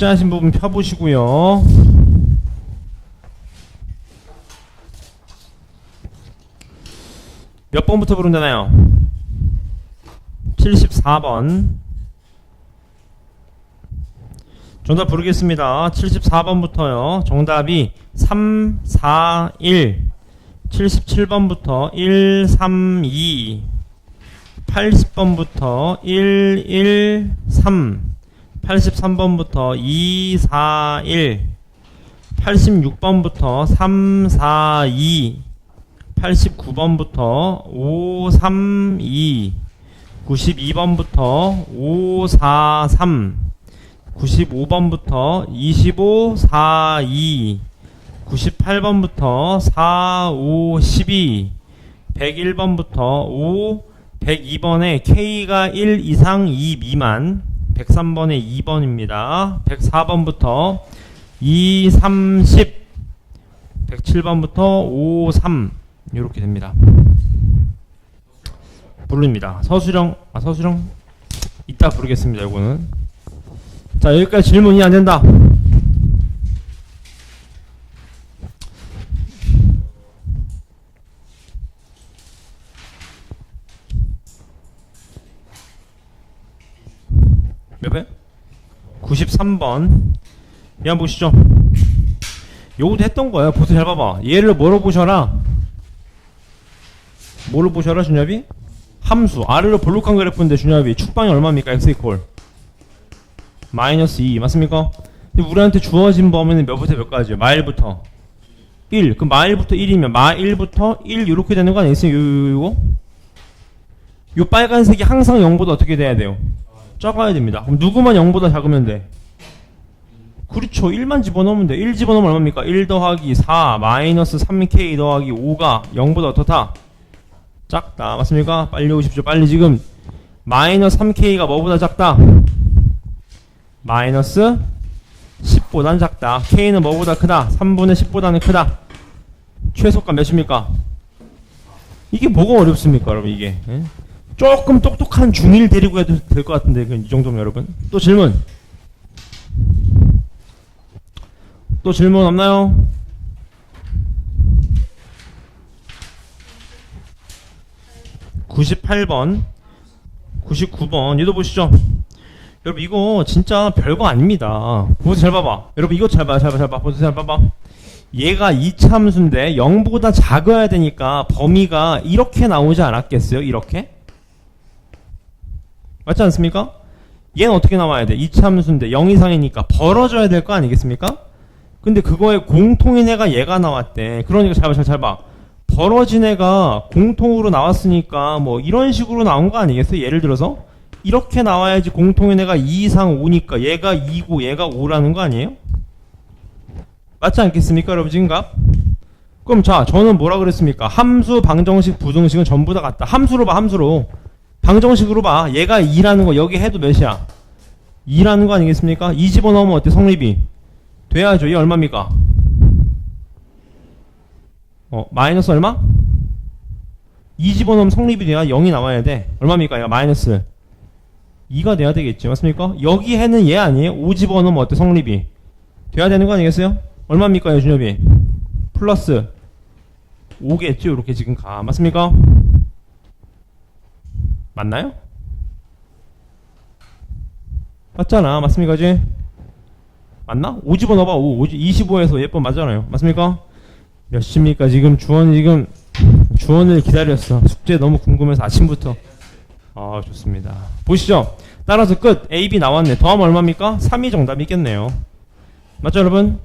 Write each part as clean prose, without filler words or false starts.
숙제하신 부분 펴보시고요. 몇 번부터 부르면 되나요? 74번. 정답 부르겠습니다. 74번부터요. 정답이 3, 4, 1. 77번부터 1, 3, 2. 80번부터 1, 1, 3. 83번부터 2, 4, 1. 86번부터 3, 4, 2. 89번부터 5, 3, 2. 92번부터 5, 4, 3. 95번부터 25, 4, 2. 98번부터 4, 5, 12. 101번부터 5, 102번에 K가 1 이상 2 미만. 103번에 2번입니다. 104번부터 2, 3, 10. 107번부터 5, 3. 이렇게 됩니다. 부릅니다. 서술형, 서술형 이따 부르겠습니다. 이거는. 자, 여기까지 질문이 안 된다. 몇 배? 93번. 한번 보시죠. 요것도 했던 거예요. 보세요. 잘 봐봐. 얘를 뭐로 보셔라? 뭐로 보셔라, 준엽이? 함수. 아래로 볼록한 그래프인데, 준엽이 축방이 얼마입니까? x 이퀄 마이너스 2. 맞습니까? 근데 우리한테 주어진 범위는 몇부터 몇까지요? 마일부터 1. 그럼 마일부터 1이면 마일부터 1 이렇게 되는 거 아니겠어요? 요거? 요 빨간색이 항상 0보다 어떻게 돼야 돼요? 작아야 됩니다. 그럼 누구만 0보다 작으면 돼? 그렇죠. 1만 집어넣으면 돼. 1 집어넣으면 얼마입니까? 1 더하기 4 마이너스 3k 더하기 5가 0보다 어떻다? 작다. 맞습니까? 빨리 오십시오. 빨리 지금 마이너스 3k가 뭐보다 작다? 마이너스 10보단 작다. k는 뭐보다 크다? 3분의 10보다는 크다. 최소값 몇입니까? 이게 뭐가 어렵습니까, 여러분? 이게 조금 똑똑한 중1 데리고 해도 될 것 같은데, 이 정도면 여러분. 또 질문. 또 질문 없나요? (98번) 99번 얘도 보시죠. 여러분 이거 진짜 별거 아닙니다. 보세요. 잘 봐봐. 여러분 이거 잘 봐. 보세요. 잘 봐봐. 얘가 이차함수인데 0보다 작아야 되니까 범위가 이렇게 나오지 않았겠어요? 이렇게? 맞지 않습니까? 얘는 어떻게 나와야 돼? 이차함수인데 0 이상이니까 벌어져야 될 거 아니겠습니까? 근데 그거에 공통인 애가 얘가 나왔대. 그러니까 잘 봐. 벌어진 애가 공통으로 나왔으니까 뭐 이런 식으로 나온 거 아니겠어요? 예를 들어서 이렇게 나와야지 공통인 애가 2 이상 5니까 얘가 2고 얘가 5라는 거 아니에요? 맞지 않겠습니까? 여러분 지금 값? 그럼 자, 저는 뭐라 그랬습니까? 함수, 방정식, 부등식은 전부 다 같다. 함수로 봐, 함수로. 방정식으로 봐. 얘가 2라는 거 여기 해도 몇이야? 2라는 거 아니겠습니까? 2 집어넣으면 어때? 성립이 돼야죠. 얘 얼마입니까? 마이너스 얼마? 2 집어넣으면 성립이 돼야 0이 나와야 돼. 얼마입니까? 얘가 마이너스 2가 돼야 되겠지. 맞습니까? 여기 해는 얘 아니에요? 5 집어넣으면 어때? 성립이 돼야 되는 거 아니겠어요? 얼마입니까? 준엽이 플러스 5겠죠? 이렇게 지금 가. 맞습니까? 맞나요? 맞잖아. 맞습니까? 지 맞나? 5 집어넣어봐. 5. 25에서 예쁜 맞잖아요. 맞습니까? 몇 시입니까? 지금 주원을 기다렸어. 숙제 너무 궁금해서 아침부터. 좋습니다. 보시죠. 따라서 끝. A, B 나왔네. 더하면 얼마입니까? 3이 정답이겠네요. 맞죠, 여러분?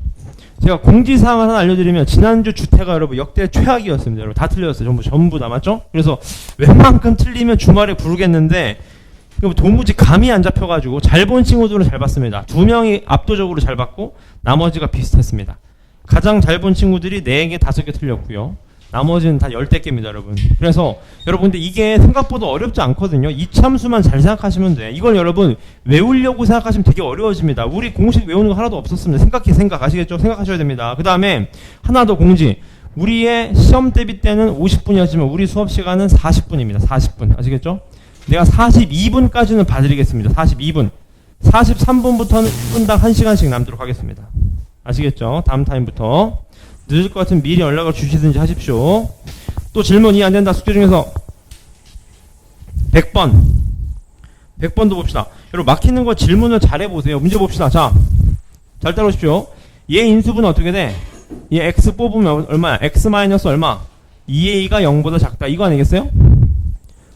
제가 공지사항 하나 알려드리면 지난주 주태가 여러분 역대 최악이었습니다. 여러분 다 틀렸어요. 전부 다. 맞죠? 그래서 웬만큼 틀리면 주말에 부르겠는데 도무지 감이 안 잡혀가지고 잘 본 친구들은 잘 봤습니다. 2명이 압도적으로 잘 봤고 나머지가 비슷했습니다. 가장 잘 본 친구들이 4개, 5개 틀렸고요. 나머지는 다 10대 개입니다, 여러분. 그래서 여러분 근데 이게 생각보다 어렵지 않거든요. 이참수만 잘 생각하시면 돼. 이걸 여러분 외우려고 생각하시면 되게 어려워집니다. 우리 공식 외우는 거 하나도 없었습니다. 생각 아시겠죠? 생각하셔야 됩니다. 그 다음에 하나 더 공지. 우리의 시험 대비 때는 50분이었지만 우리 수업 시간은 40분입니다. 40분. 아시겠죠? 내가 42분까지는 봐드리겠습니다. 42분. 43분부터는 1분당 1시간씩 남도록 하겠습니다. 아시겠죠? 다음 타임부터 늦을 것 같으면 미리 연락을 주시든지 하십시오. 또 질문 이해 안 된다 숙제 중에서 100번도 봅시다. 여러분 막히는 거 질문을 잘 해보세요. 문제 봅시다. 자, 잘 따라오십시오. 얘 인수분은 어떻게 돼? 얘 x 뽑으면 얼마야? x 마이너스 얼마? 2a가 0보다 작다. 이거 아니겠어요?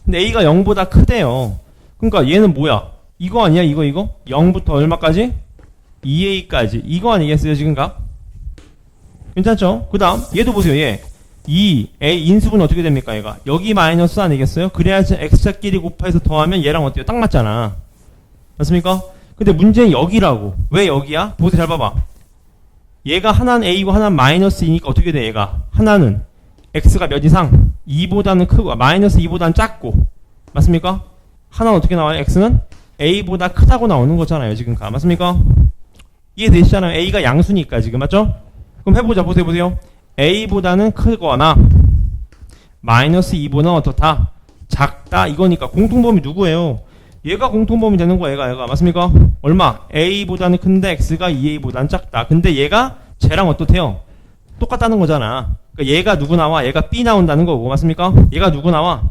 근데 a가 0보다 크대요. 그러니까 얘는 뭐야? 이거 아니야? 이거 0부터 얼마까지? 2a까지. 이거 아니겠어요 지금가? 괜찮죠? 그 다음 얘도 보세요. 얘 2a 인수분은 어떻게 됩니까? 얘가 여기 마이너스 아니겠어요? 그래야지 x자끼리 곱해서 더하면 얘랑 어때요? 딱 맞잖아. 맞습니까? 근데 문제는 여기라고. 왜 여기야? 보세요. 잘 봐봐. 얘가 하나는 a고 하나는 마이너스이니까 어떻게 돼? 얘가 하나는 x가 몇 이상? 2보다는 크고 마이너스 2보다는 작고. 맞습니까? 하나는 어떻게 나와요? x는 a보다 크다고 나오는 거잖아요 지금가. 맞습니까? 이해되시잖아요. a가 양수니까 지금. 맞죠? 그럼 해보자. 보세요. a보다는 크거나 마이너스 2보다는 어떻다? 작다. 이거니까 공통범위 누구예요? 얘가 공통범위 되는 거야. 얘가 맞습니까? 얼마? a보다는 큰데 x가 2a보다는 작다. 근데 얘가 쟤랑 어떻대요? 똑같다는 거잖아. 그러니까 얘가 누구 나와? 얘가 b 나온다는 거고. 맞습니까? 얘가 누구 나와?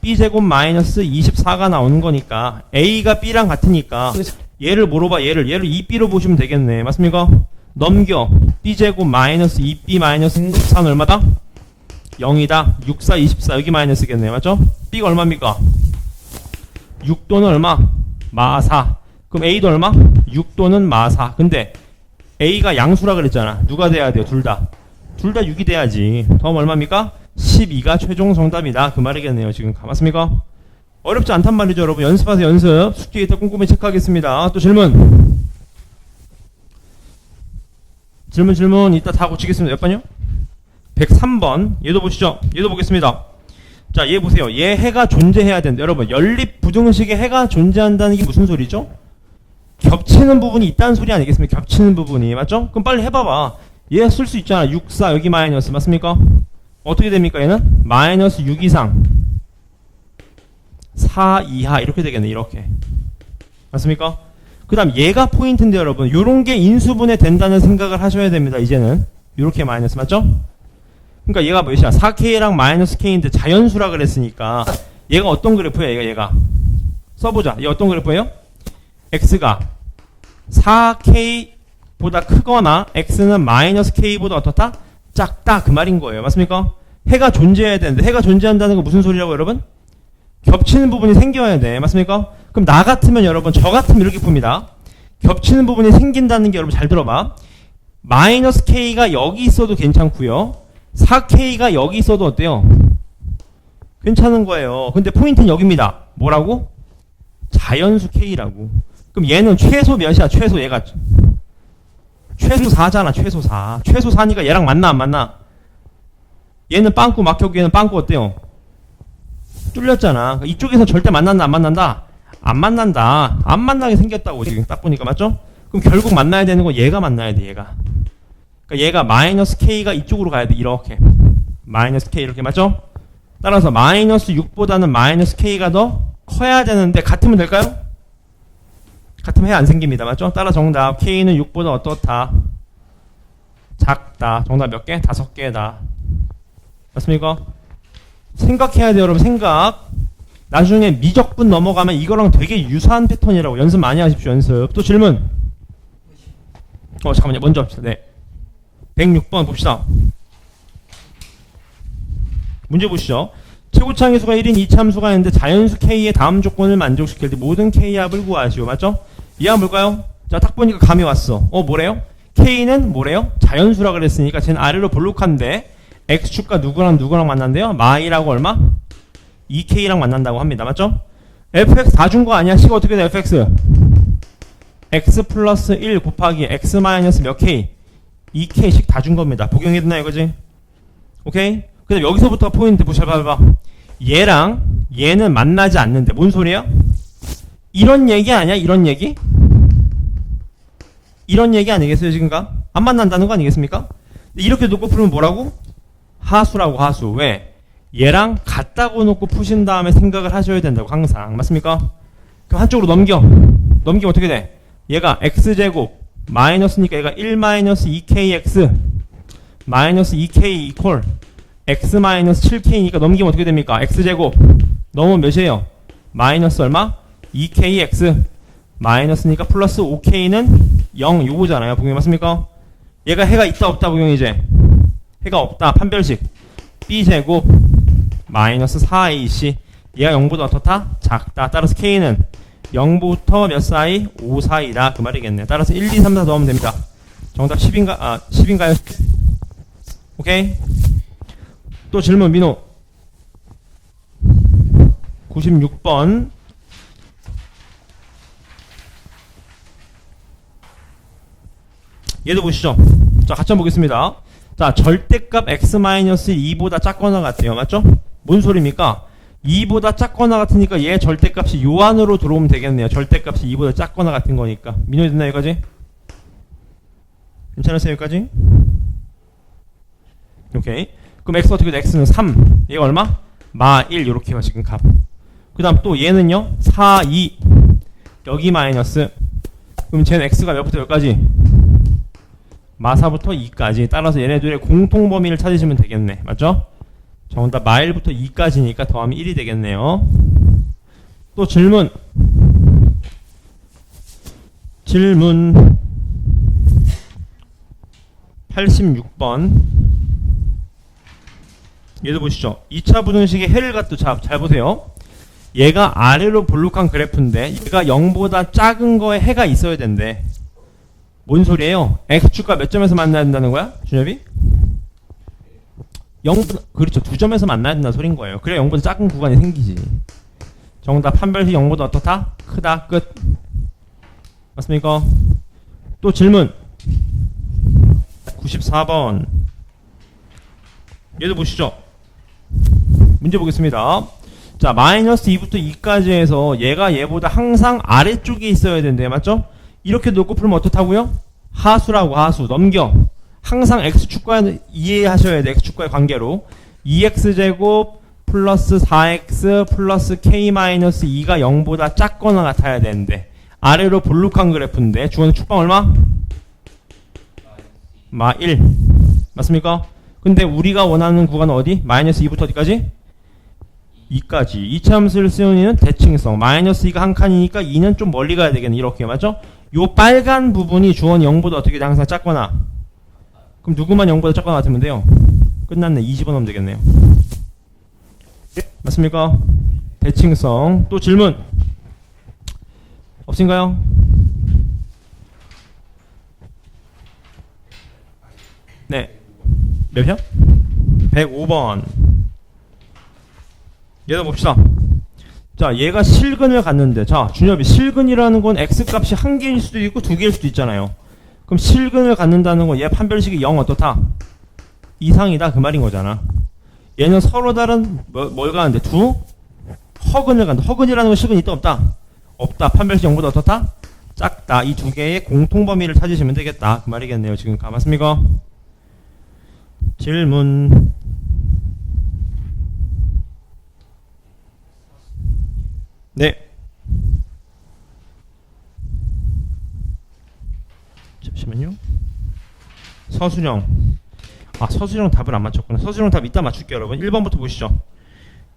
b제곱 마이너스 24가 나오는 거니까 a가 b랑 같으니까 얘를 뭐로 봐? 얘를 2b로 보시면 되겠네. 맞습니까? 넘겨. b제곱 마이너스 2b 마이너스 14는 얼마다? 0이다. 64, 24 여기 마이너스겠네. 맞죠? b가 얼마입니까? 6도는 얼마? 마4. 그럼 a도 얼마? 6도는 마4. 근데 a가 양수라 그랬잖아. 누가 돼야 돼요? 둘 다 6이 돼야지. 더하면 얼마입니까? 12가 최종 정답이다. 그 말이겠네요. 지금 맞습니까? 어렵지 않단 말이죠. 여러분 연습하세요. 연습. 숙제 이따 꼼꼼히 체크하겠습니다. 또 질문 이따 다 고치겠습니다. 몇 번이요? 103번. 얘도 보시죠. 얘도 보겠습니다. 자, 얘 보세요. 얘 해가 존재해야 된다. 여러분 연립 부등식에 해가 존재한다는 게 무슨 소리죠? 겹치는 부분이 있다는 소리 아니겠습니까? 겹치는 부분이. 맞죠? 그럼 빨리 해봐봐. 얘 쓸 수 있잖아. 6, 4 여기 마이너스. 맞습니까? 어떻게 됩니까? 얘는 마이너스 6 이상 4 이하 이렇게 되겠네. 이렇게. 맞습니까? 그 다음 얘가 포인트인데 여러분 요런 게 인수분해 된다는 생각을 하셔야 됩니다. 이제는 요렇게 마이너스. 맞죠? 그러니까 얘가 몇이야? 4k랑 마이너스 k인데 자연수라 그랬으니까 얘가 어떤 그래프야? 얘가 써보자. 얘 어떤 그래프예요? x가 4k보다 크거나 x는 마이너스 k보다 어떻다? 작다. 그 말인 거예요. 맞습니까? 해가 존재해야 되는데 해가 존재한다는 건 무슨 소리라고 여러분? 겹치는 부분이 생겨야 돼. 맞습니까? 그럼 나 같으면 여러분 저 같으면 이렇게 풉니다. 겹치는 부분이 생긴다는 게 여러분 잘 들어봐. 마이너스 k가 여기 있어도 괜찮고요. 4k가 여기 있어도 어때요? 괜찮은 거예요. 근데 포인트는 여기입니다. 뭐라고? 자연수 k라고. 그럼 얘는 최소 몇이야? 최소 얘가 최소 4잖아. 최소 4. 최소 4니까 얘랑 맞나 안 맞나? 얘는 빵꾸 막혔고 얘는 빵꾸 어때요? 뚫렸잖아. 이쪽에서 절대 만난다 안 만난다? 안 만난다. 안 만나게 생겼다고 지금 딱 보니까. 맞죠? 그럼 결국 만나야 되는 건 얘가 만나야 돼. 얘가. 그러니까 얘가 마이너스 k가 이쪽으로 가야 돼. 이렇게. 마이너스 k 이렇게. 맞죠? 따라서 마이너스 6보다는 마이너스 k가 더 커야 되는데 같으면 될까요? 같으면 해 안 생깁니다. 맞죠? 따라 정답 k는 6보다 어떻다? 작다. 정답 몇 개? 5개다. 맞습니까? 생각해야 돼요. 여러분 생각. 나중에 미적분 넘어가면 이거랑 되게 유사한 패턴이라고. 연습 많이 하십시오. 연습. 또 질문. 잠깐만요. 먼저 합시다. 네. 106번 봅시다. 문제 보시죠. 최고차항의 수가 1인 2차함수가 있는데 자연수 k의 다음 조건을 만족시킬 때 모든 k 합을 구하시오. 맞죠? 이항 볼까요? 자, 딱 보니까 감이 왔어. 뭐래요? k는 뭐래요? 자연수라 그랬으니까 쟤는 아래로 볼록한데 x축과 누구랑 만난대요? 마이라고 얼마? 2k랑 만난다고 합니다. 맞죠? fx 다 준 거 아니야? 식이 어떻게 돼? fx x 플러스 1 곱하기 x 마이너스 몇 k? 2k씩 다 준 겁니다. 복용했나 이거지? 오케이? 그 다음 여기서부터 포인트 보셔봐. 얘랑 얘는 만나지 않는데 뭔 소리야? 이런 얘기 아니야? 이런 얘기? 이런 얘기 아니겠어요 지금가? 안 만난다는 거 아니겠습니까? 이렇게 놓고 풀면 뭐라고? 하수라고. 하수. 왜? 얘랑 같다고 놓고 푸신 다음에 생각을 하셔야 된다고. 항상. 맞습니까? 그럼 한쪽으로 넘기면 어떻게 돼? 얘가 x제곱 마이너스니까 얘가 1 마이너스 2kx 마이너스 2k 이퀄 x 마이너스 7k니까 넘기면 어떻게 됩니까? x제곱 넘으면 몇이에요? 마이너스 얼마? 2kx 마이너스니까 플러스 5k는 0 요거잖아요. 복용이 맞습니까? 얘가 해가 있다 없다 복용이 이제 해가 없다 판별식 b제곱 마이너스 4ac 얘가 0보다 어떻다? 작다. 따라서 k는 0부터 몇 사이? 5 사이다. 그 말이겠네요. 따라서 1, 2, 3, 4 넣으면 됩니다. 정답 10인가요? 오케이? 또 질문 민호 96번 얘도 보시죠. 자, 같이 한번 보겠습니다. 자, 절대값 x-2보다 작거나 같아요. 맞죠? 뭔 소리입니까? 2보다 작거나 같으니까 얘 절대값이 요 안으로 들어오면 되겠네요. 절대값이 2보다 작거나 같은 거니까. 민호이 됐나 여기까지? 괜찮으세요 여기까지? 오케이. 그럼 x 어떻게 돼? x는 3. 얘가 얼마? 마 1. 요렇게가 지금 값. 그 다음 또 얘는요? 4, 2. 여기 마이너스. 그럼 쟤는 x가 몇부터 여기까지? 마4부터 2까지. 따라서 얘네들의 공통 범위를 찾으시면 되겠네. 맞죠? 정답 마 1부터 2까지니까 더하면 1이 되겠네요. 또 질문 86번 얘도 보시죠. 2차 부등식의 해를 갖도 잘 보세요. 얘가 아래로 볼록한 그래프인데 얘가 0보다 작은 거에 해가 있어야 된대. 뭔 소리예요? x축과 몇 점에서 만나야 된다는 거야? 준엽이? 0보다, 그렇죠. 2점에서 만나야 된다는 소린 거예요. 그래야 0보다 작은 구간이 생기지. 정답 판별식 0보다 어떻다? 크다. 끝. 맞습니까? 또 질문 94번 얘도 보시죠. 문제 보겠습니다. 자, 마이너스 2부터 2까지 해서 얘가 얘보다 항상 아래쪽에 있어야 된대. 맞죠? 이렇게 놓고 풀면 어떻다고요? 하수라고 하수. 넘겨. 항상 x축과 이해하셔야 돼. x축과의 관계로 2x제곱 플러스 4x 플러스 k-2가 0보다 작거나 같아야 되는데 아래로 볼록한 그래프인데 주어는 축방 얼마? 마 1. 맞습니까? 근데 우리가 원하는 구간은 어디? 마이너스 2부터 어디까지? 2까지. 이차함수를 쓰는 이는 대칭성. 마이너스 2가 한 칸이니까 2는 좀 멀리 가야 되겠네. 이렇게. 맞죠? 요 빨간 부분이 주어는 0보다 어떻게 돼? 항상 작거나. 그럼 누구만 0보다 작거나 같으면 돼요? 끝났네. 2 집어넣으면 되겠네요. 맞습니까? 대칭성. 또 질문. 없으신가요? 네. 몇 편? 105번. 얘도 봅시다. 자, 얘가 실근을 갔는데, 자, 준엽이 실근이라는 건 x값이 한 개일 수도 있고 두 개일 수도 있잖아요. 그럼 실근을 갖는다는 건 얘 판별식이 0 어떻다? 이상이다 그 말인 거잖아. 얘는 서로 다른 뭘 가는데 두 허근을 간다. 허근이라는 건 실근이 있다 없다? 없다. 판별식 0보다 어떻다? 작다. 이 두 개의 공통 범위를 찾으시면 되겠다 그 말이겠네요. 지금 맞습니까? 질문. 네. 잠시만요. 서수령. 아, 서수령 답을 안 맞췄구나. 서수령 답 이따 맞출게요, 여러분. 1번부터 보시죠.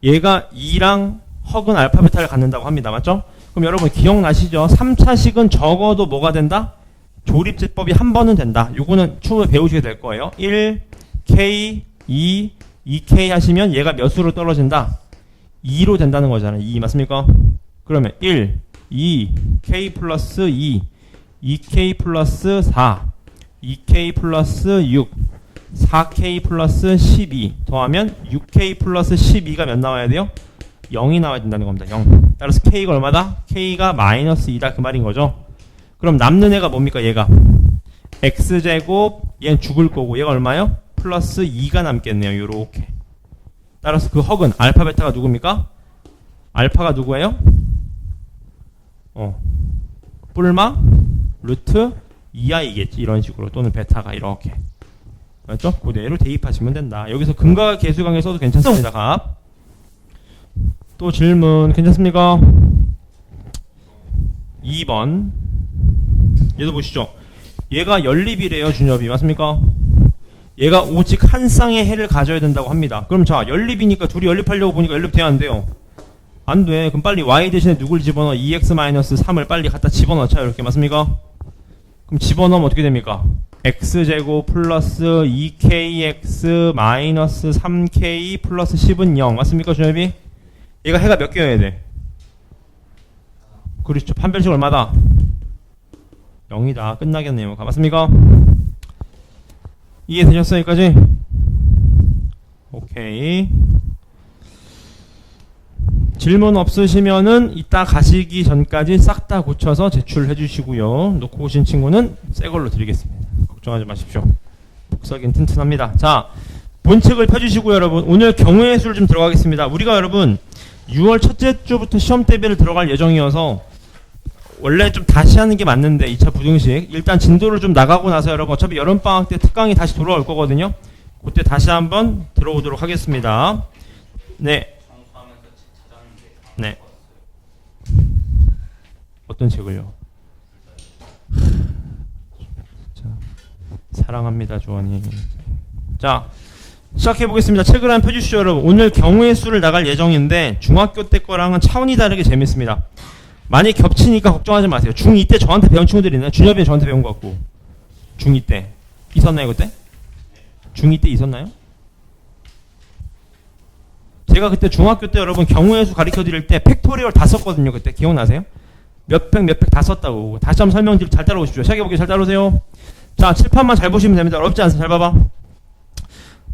얘가 2랑 허근 알파 베타를 갖는다고 합니다. 맞죠? 그럼 여러분 기억나시죠? 3차식은 적어도 뭐가 된다? 조립제법이 한 번은 된다. 요거는 추후에 배우시게 될 거예요. 1, K, 2, 2K 하시면 얘가 몇 수로 떨어진다? 2로 된다는 거잖아요. 2 맞습니까? 그러면 1, 2, K 플러스 2, 2K 플러스 4, 2K 플러스 6, 4K 플러스 12 더하면 6K 플러스 12가 몇 나와야 돼요? 0이 나와야 된다는 겁니다. 0. 따라서 K가 얼마다? K가 마이너스 2다 그 말인 거죠. 그럼 남는 애가 뭡니까? 얘가 X제곱, 얘는 죽을 거고 얘가 얼마요? 플러스 2가 남겠네요. 요렇게. 따라서 그 허근 알파 베타가 누굽니까? 알파가 누구예요? 뿔마 루트 2i겠지. 이런 식으로. 또는 베타가 이렇게. 맞죠? 그대로 대입하시면 된다. 여기서 근과 계수 관계 써도 괜찮습니다. 값. 또 질문 괜찮습니까? 2번. 얘도 보시죠. 얘가 연립이래요, 준엽이. 맞습니까? 얘가 오직 한 쌍의 해를 가져야 된다고 합니다. 그럼 자, 연립이니까 둘이 연립하려고 보니까 연립돼야 안 돼요. 안 돼. 그럼 빨리 y 대신에 누굴 집어넣어? 2x-3을 빨리 갖다 집어넣자. 이렇게. 맞습니까? 그럼 집어넣으면 어떻게 됩니까? x제곱 플러스 2kx 마이너스 3k 플러스 10은 0. 맞습니까, 준엽이? 얘가 해가 몇 개여야 돼? 그렇죠. 판별식 얼마다? 0이다. 끝나겠네요. 맞습니까? 이해되셨어요? 여기까지? 오케이. 질문 없으시면은 이따 가시기 전까지 싹 다 고쳐서 제출해 주시고요. 놓고 오신 친구는 새 걸로 드리겠습니다. 걱정하지 마십시오. 복사기는 튼튼합니다. 자, 본책을 펴주시고요, 여러분. 오늘 경우의 수를 좀 들어가겠습니다. 우리가 여러분 6월 첫째 주부터 시험 대비를 들어갈 예정이어서 원래 좀 다시 하는 게 맞는데 2차 부등식 일단 진도를 좀 나가고 나서 여러분 어차피 여름방학 때 특강이 다시 돌아올 거거든요. 그때 다시 한번 들어오도록 하겠습니다. 네. 네. 어떤 책을요? 자, 사랑합니다, 조원이. 자, 시작해 보겠습니다. 책을 한번 펴주시죠, 여러분. 오늘 경우의 수를 나갈 예정인데 중학교 때 거랑은 차원이 다르게 재밌습니다. 많이 겹치니까 걱정하지 마세요. 중2 때 저한테 배운 친구들이 있나요? 준엽이 저한테 배운 것 같고. 중2 때 있었나요, 그때? 중2 때 있었나요? 제가 그때 중학교 때 여러분 경우의 수 가르쳐 드릴 때 팩토리얼 다 썼거든요. 그때 기억나세요? 몇 팩 다 썼다고. 다시 한번 설명드릴 잘 따라오십시오. 시작해볼게요. 잘 따라오세요. 자, 칠판만 잘 보시면 됩니다. 어렵지 않습니다. 잘 봐봐.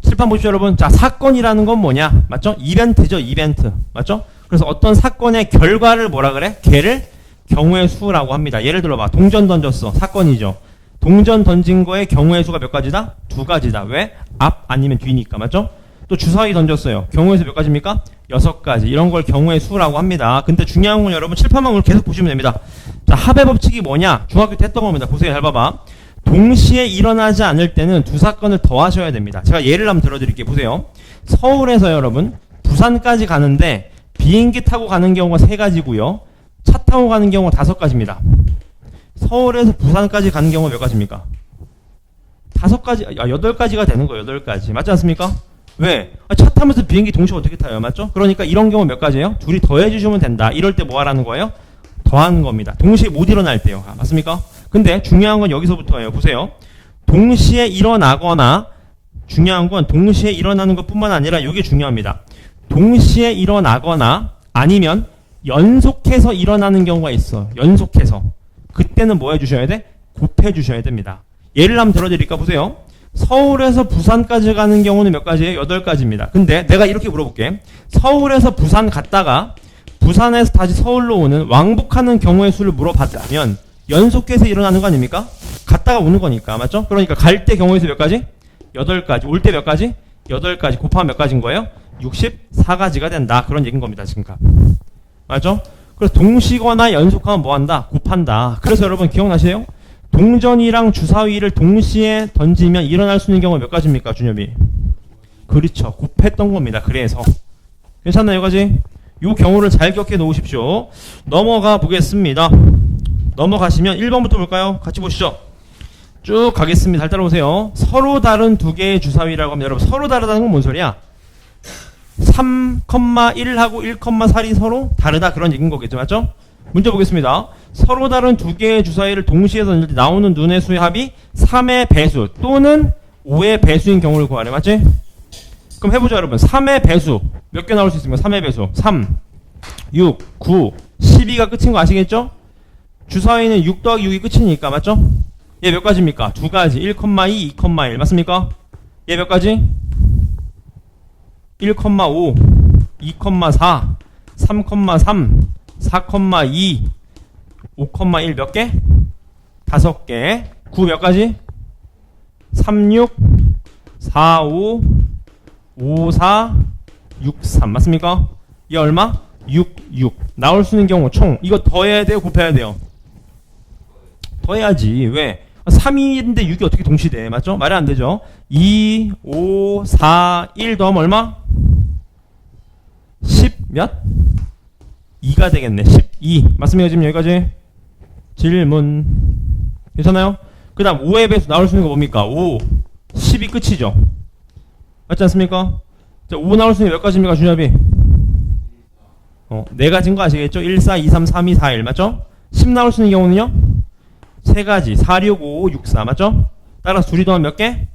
칠판 보십시오, 여러분. 자, 사건이라는 건 뭐냐? 맞죠? 이벤트죠, 이벤트. 맞죠? 그래서 어떤 사건의 결과를 뭐라 그래? 걔를 경우의 수라고 합니다. 예를 들어봐. 동전 던졌어. 사건이죠. 동전 던진 거의 경우의 수가 몇 가지다? 2가지다. 왜? 앞 아니면 뒤니까. 맞죠? 또 주사위 던졌어요. 경우의 수 몇 가지입니까? 6가지. 이런 걸 경우의 수라고 합니다. 근데 중요한 건 여러분 칠판만 오늘 계속 보시면 됩니다. 자, 합의 법칙이 뭐냐? 중학교 때 했던 겁니다. 보세요. 잘 봐봐. 동시에 일어나지 않을 때는 두 사건을 더하셔야 됩니다. 제가 예를 한번 들어드릴게요. 보세요. 서울에서 여러분 부산까지 가는데 비행기 타고 가는 경우가 3가지고요. 차 타고 가는 경우가 5가지입니다. 서울에서 부산까지 가는 경우가 몇 가지입니까? 5가지, 8가지가 되는 거예요. 8가지. 맞지 않습니까? 왜? 차 타면서 비행기 동시에 어떻게 타요? 맞죠? 그러니까 이런 경우 몇 가지예요? 둘이 더해주시면 된다. 이럴 때 뭐 하라는 거예요? 더하는 겁니다. 동시에 못 일어날 때요. 맞습니까? 근데 중요한 건 여기서부터예요. 보세요. 동시에 일어나거나 중요한 건 동시에 일어나는 것뿐만 아니라 이게 중요합니다. 동시에 일어나거나 아니면 연속해서 일어나는 경우가 있어. 연속해서. 그때는 뭐 해주셔야 돼? 곱해주셔야 됩니다. 예를 한번 들어드릴까? 보세요. 서울에서 부산까지 가는 경우는 몇 가지예요? 8가지입니다. 근데 내가 이렇게 물어볼게. 서울에서 부산 갔다가 부산에서 다시 서울로 오는 왕복하는 경우의 수를 물어봤다면 연속해서 일어나는 거 아닙니까? 갔다가 오는 거니까. 맞죠? 그러니까 갈 때 경우의 수 몇 가지? 8가지. 올 때 몇 가지? 8가지. 곱하면 몇 가지인 거예요? 64가지가 된다. 그런 얘기인 겁니다. 지금. 맞죠? 그래서 동시거나 연속하면 뭐 한다? 곱한다. 그래서 여러분 기억나세요? 동전이랑 주사위를 동시에 던지면 일어날 수 있는 경우가 몇 가지입니까, 준엽이? 그렇죠. 곱했던 겁니다. 그래서. 괜찮나요, 여기까지? 요 경우를 잘 기억해 놓으십시오. 넘어가 보겠습니다. 넘어가시면 1번부터 볼까요? 같이 보시죠. 쭉 가겠습니다. 잘 따라오세요. 서로 다른 두 개의 주사위라고 합니다. 여러분, 서로 다르다는 건 뭔 소리야? 3,1하고 1,4이 서로 다르다. 그런 얘기인 거겠죠. 맞죠? 문제 보겠습니다. 서로 다른 두 개의 주사위를 동시에 던질 때 나오는 눈의 수의 합이 3의 배수 또는 5의 배수인 경우를 구하래. 맞지? 그럼 해보자, 여러분. 3의 배수. 몇 개 나올 수 있습니까? 3의 배수. 3, 6, 9, 12가 끝인 거 아시겠죠? 주사위는 6 더하기 6이 끝이니까. 맞죠? 얘 몇 가지입니까? 2가지. 1,2, 2,1. 맞습니까? 얘 몇 가지? 1,5, 2,4, 3,3, 4,2, 5,1 몇 개? 5개. 9 몇 가지? 3, 6, 4, 5, 5, 4, 6, 3. 맞습니까? 이게 얼마? 6, 6. 나올 수 있는 경우 총. 이거 더해야 돼요? 곱해야 돼요? 더해야지. 왜? 3인데 6이 어떻게 동시돼? 맞죠? 말이 안 되죠? 2, 5, 4, 1 더하면 얼마? 10 몇? 2가 되겠네. 12. 맞습니까? 지금 여기까지? 질문. 괜찮아요? 그 다음 5의 배수 나올 수 있는 거 뭡니까? 5, 10이 끝이죠. 맞지 않습니까? 자, 5 나올 수 있는 몇 가지입니까, 준엽이? 네 가지인 거 아시겠죠? 1, 4, 2, 3, 3, 2, 4, 1 맞죠? 10 나올 수 있는 경우는요? 세 가지 4, 6, 5, 6, 4 맞죠? 따라서 둘이 더하면 몇 개?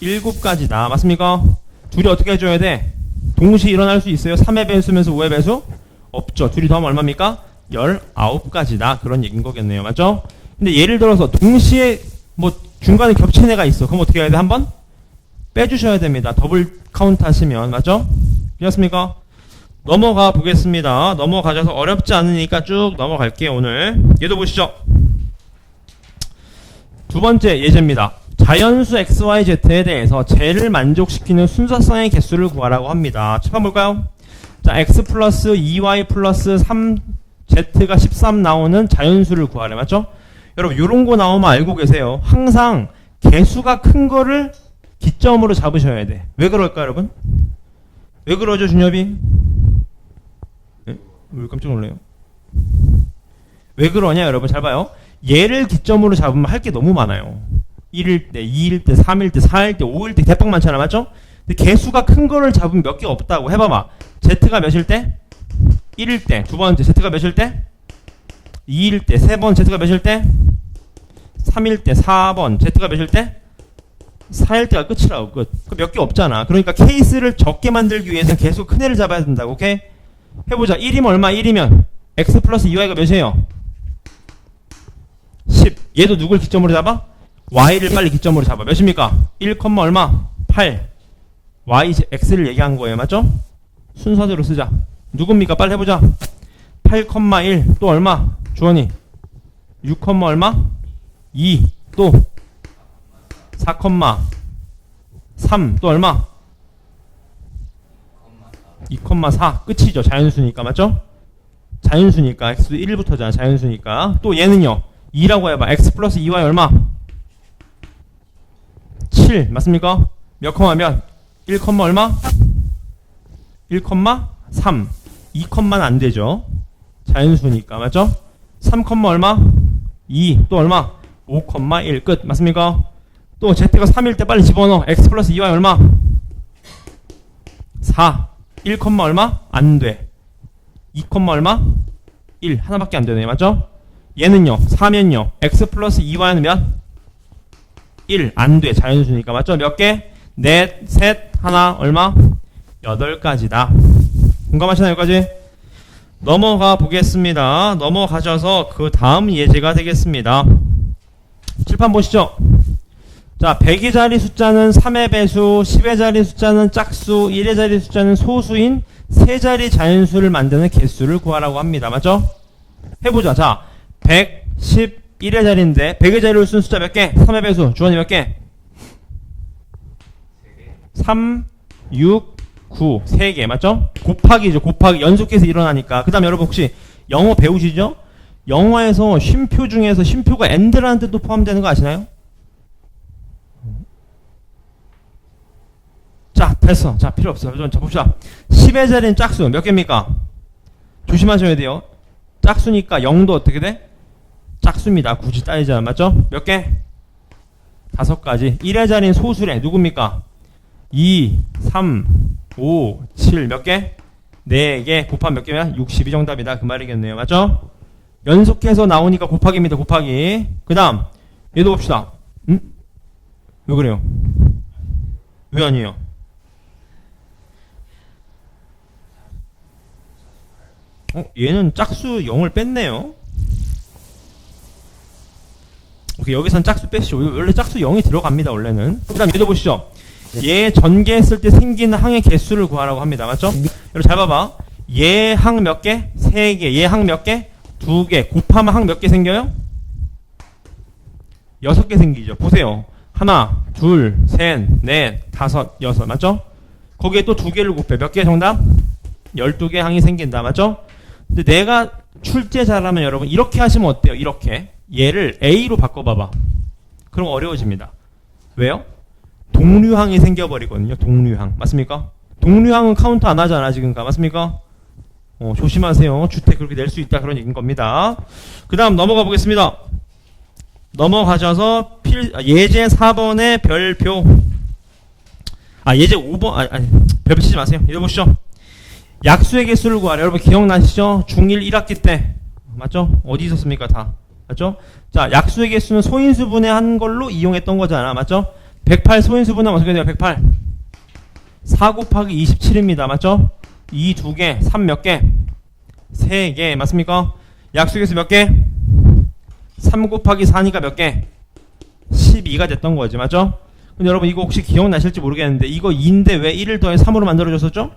7가지다 맞습니까? 둘이 어떻게 해줘야 돼? 동시에 일어날 수 있어요? 3의 배수면서 5의 배수? 없죠. 둘이 더하면 얼마입니까? 19가지다 그런 얘기인 거겠네요. 맞죠? 근데 예를 들어서 동시에 뭐 중간에 겹친 애가 있어. 그럼 어떻게 해야 돼? 한번 빼주셔야 됩니다. 더블 카운트 하시면 맞죠? 되셨습니까? 넘어가 보겠습니다. 넘어가셔서 어렵지 않으니까 쭉 넘어갈게요. 오늘 얘도 보시죠. 두 번째 예제입니다. 자연수 XYZ에 대해서 쟤를 만족시키는 순서상의 개수를 구하라고 합니다. 첫 번 볼까요? 자, X 플러스 2Y 플러스 3Z가 13 나오는 자연수를 구하래. 맞죠? 여러분 요런 거 나오면 알고 계세요. 항상 개수가 큰 거를 기점으로 잡으셔야 돼. 왜 그럴까 여러분? 왜 그러죠 준엽이? 네? 왜 깜짝 놀래요? 왜 그러냐 여러분 잘 봐요. 얘를 기점으로 잡으면 할 게 너무 많아요. 1일 때, 2일 때, 3일 때, 4일 때, 5일 때 대폭 많잖아 맞죠? 근데 개수가 큰 거를 잡으면 몇 개 없다고 해봐봐. Z가 몇일 때? 1일 때. 두 번째 Z가 몇일 때? 2일 때. 세 번 Z가 몇일 때? 3일 때. 4번 Z가 몇일 때? 4일 때가 끝이라고. 끝. 몇 개 없잖아. 그러니까 케이스를 적게 만들기 위해서는 계속 큰 애를 잡아야 된다고. 오케이? 해보자. 1이면 얼마? 1이면 X 플러스 2Y가 몇이에요? 10. 얘도 누굴 기점으로 잡아? Y를 빨리 기점으로 잡아. 몇입니까? 1, 얼마? 8. Y, X를 얘기한 거예요. 맞죠? 순서대로 쓰자. 누굽니까? 빨리 해보자. 8,1. 또 얼마? 주원이. 6, 얼마? 2. 또 4,3. 또 얼마? 2,4. 끝이죠. 자연수니까. 맞죠? 자연수니까. X도 1부터잖아. 자연수니까. 또 얘는요. 2라고 해봐. X 플러스 2Y 얼마? 7. 맞습니까? 몇 컴마 몇? 1, 얼마? 1,3. 2컴마는 안 되죠. 자연수니까. 맞죠? 3, 얼마? 2. 또 얼마? 5,1. 끝. 맞습니까? 또 Z가 3일 때 빨리 집어넣어. X 플러스 2Y 얼마? 4. 1, 얼마? 안 돼. 2, 얼마? 1. 하나밖에 안 되네. 맞죠? 얘는요. 4면요. X 플러스 2Y는 몇? 1. 안 돼. 자연수니까. 맞죠? 몇 개? 넷, 셋, 하나, 얼마? 8가지다. 공감하시나요? 여기까지? 넘어가 보겠습니다. 넘어가셔서 그 다음 예제가 되겠습니다. 칠판 보시죠. 자, 100의 자리 숫자는 3의 배수, 10의 자리 숫자는 짝수, 1의 자리 숫자는 소수인 세 자리 자연수를 만드는 개수를 구하라고 합니다. 맞죠? 해보자. 자, 111의 자리인데 100의 자리를 쓴 숫자 몇 개? 3의 배수. 주원이 몇 개? 3, 6, 9. 3개. 맞죠? 곱하기죠. 곱하기. 연속해서 일어나니까. 그 다음 여러분 혹시 영어 배우시죠? 영어에서 쉼표 중에서 쉼표가 and라는 뜻도 포함되는 거 아시나요? 자, 됐어. 자, 필요 없어. 자, 봅시다. 10의 자리는 짝수. 몇 개입니까? 조심하셔야 돼요. 짝수니까 0도 어떻게 돼? 짝수입니다. 굳이 따지자면. 맞죠? 몇 개? 5가지. 1의 자리는 소수래. 누굽니까? 2, 3, 5, 7. 몇 개? 4개. 곱하면 몇 개면? 62 정답이다. 그 말이겠네요. 맞죠? 연속해서 나오니까 곱하기입니다. 곱하기. 그 다음 얘도 봅시다. 왜 그래요? 왜 아니에요? 얘는 짝수 0을 뺐네요. 오케이, 여기선 짝수 빼시죠. 원래 짝수 0이 들어갑니다. 원래는. 그 다음 얘도 보시죠. 얘 전개했을 때 생기는 항의 개수를 구하라고 합니다. 맞죠? 여러분 잘 봐봐. 얘 항 몇 개? 3개. 얘 항 몇 개? 2개. 곱하면 항 몇 개 생겨요? 6개 생기죠. 보세요. 하나, 둘, 셋, 넷, 다섯, 여섯. 맞죠? 거기에 또 2개를 곱해. 몇 개 정답? 12개 항이 생긴다. 맞죠? 근데 내가 출제자라면 여러분 이렇게 하시면 어때요? 이렇게. 얘를 A로 바꿔봐봐. 그럼 어려워집니다. 왜요? 동류항이 생겨버리거든요. 동류항. 맞습니까? 동류항은 카운트 안 하잖아. 지금까. 맞습니까? 조심하세요. 주택 그렇게 낼 수 있다. 그런 얘기인 겁니다. 그 다음 넘어가 보겠습니다. 넘어가셔서 예제 4번의 별표. 예제 5번. 별표 치지 마세요. 읽어보시죠. 약수의 개수를 구하래. 여러분 기억나시죠? 중1 1학기 때. 맞죠? 어디 있었습니까? 다. 맞죠? 자, 약수의 개수는 소인수 분해한 걸로 이용했던 거잖아. 맞죠? 108 소인수 분해하면 어떻게 돼요? 108. 4 곱하기 27입니다. 맞죠? 2 2개, 3 몇 개? 3개. 맞습니까? 약수의 개수 몇 개? 3 곱하기 4니까 몇 개? 12가 됐던 거지. 맞죠? 근데 여러분 이거 혹시 기억나실지 모르겠는데 이거 2인데 왜 1을 더해 3으로 만들어줬었죠?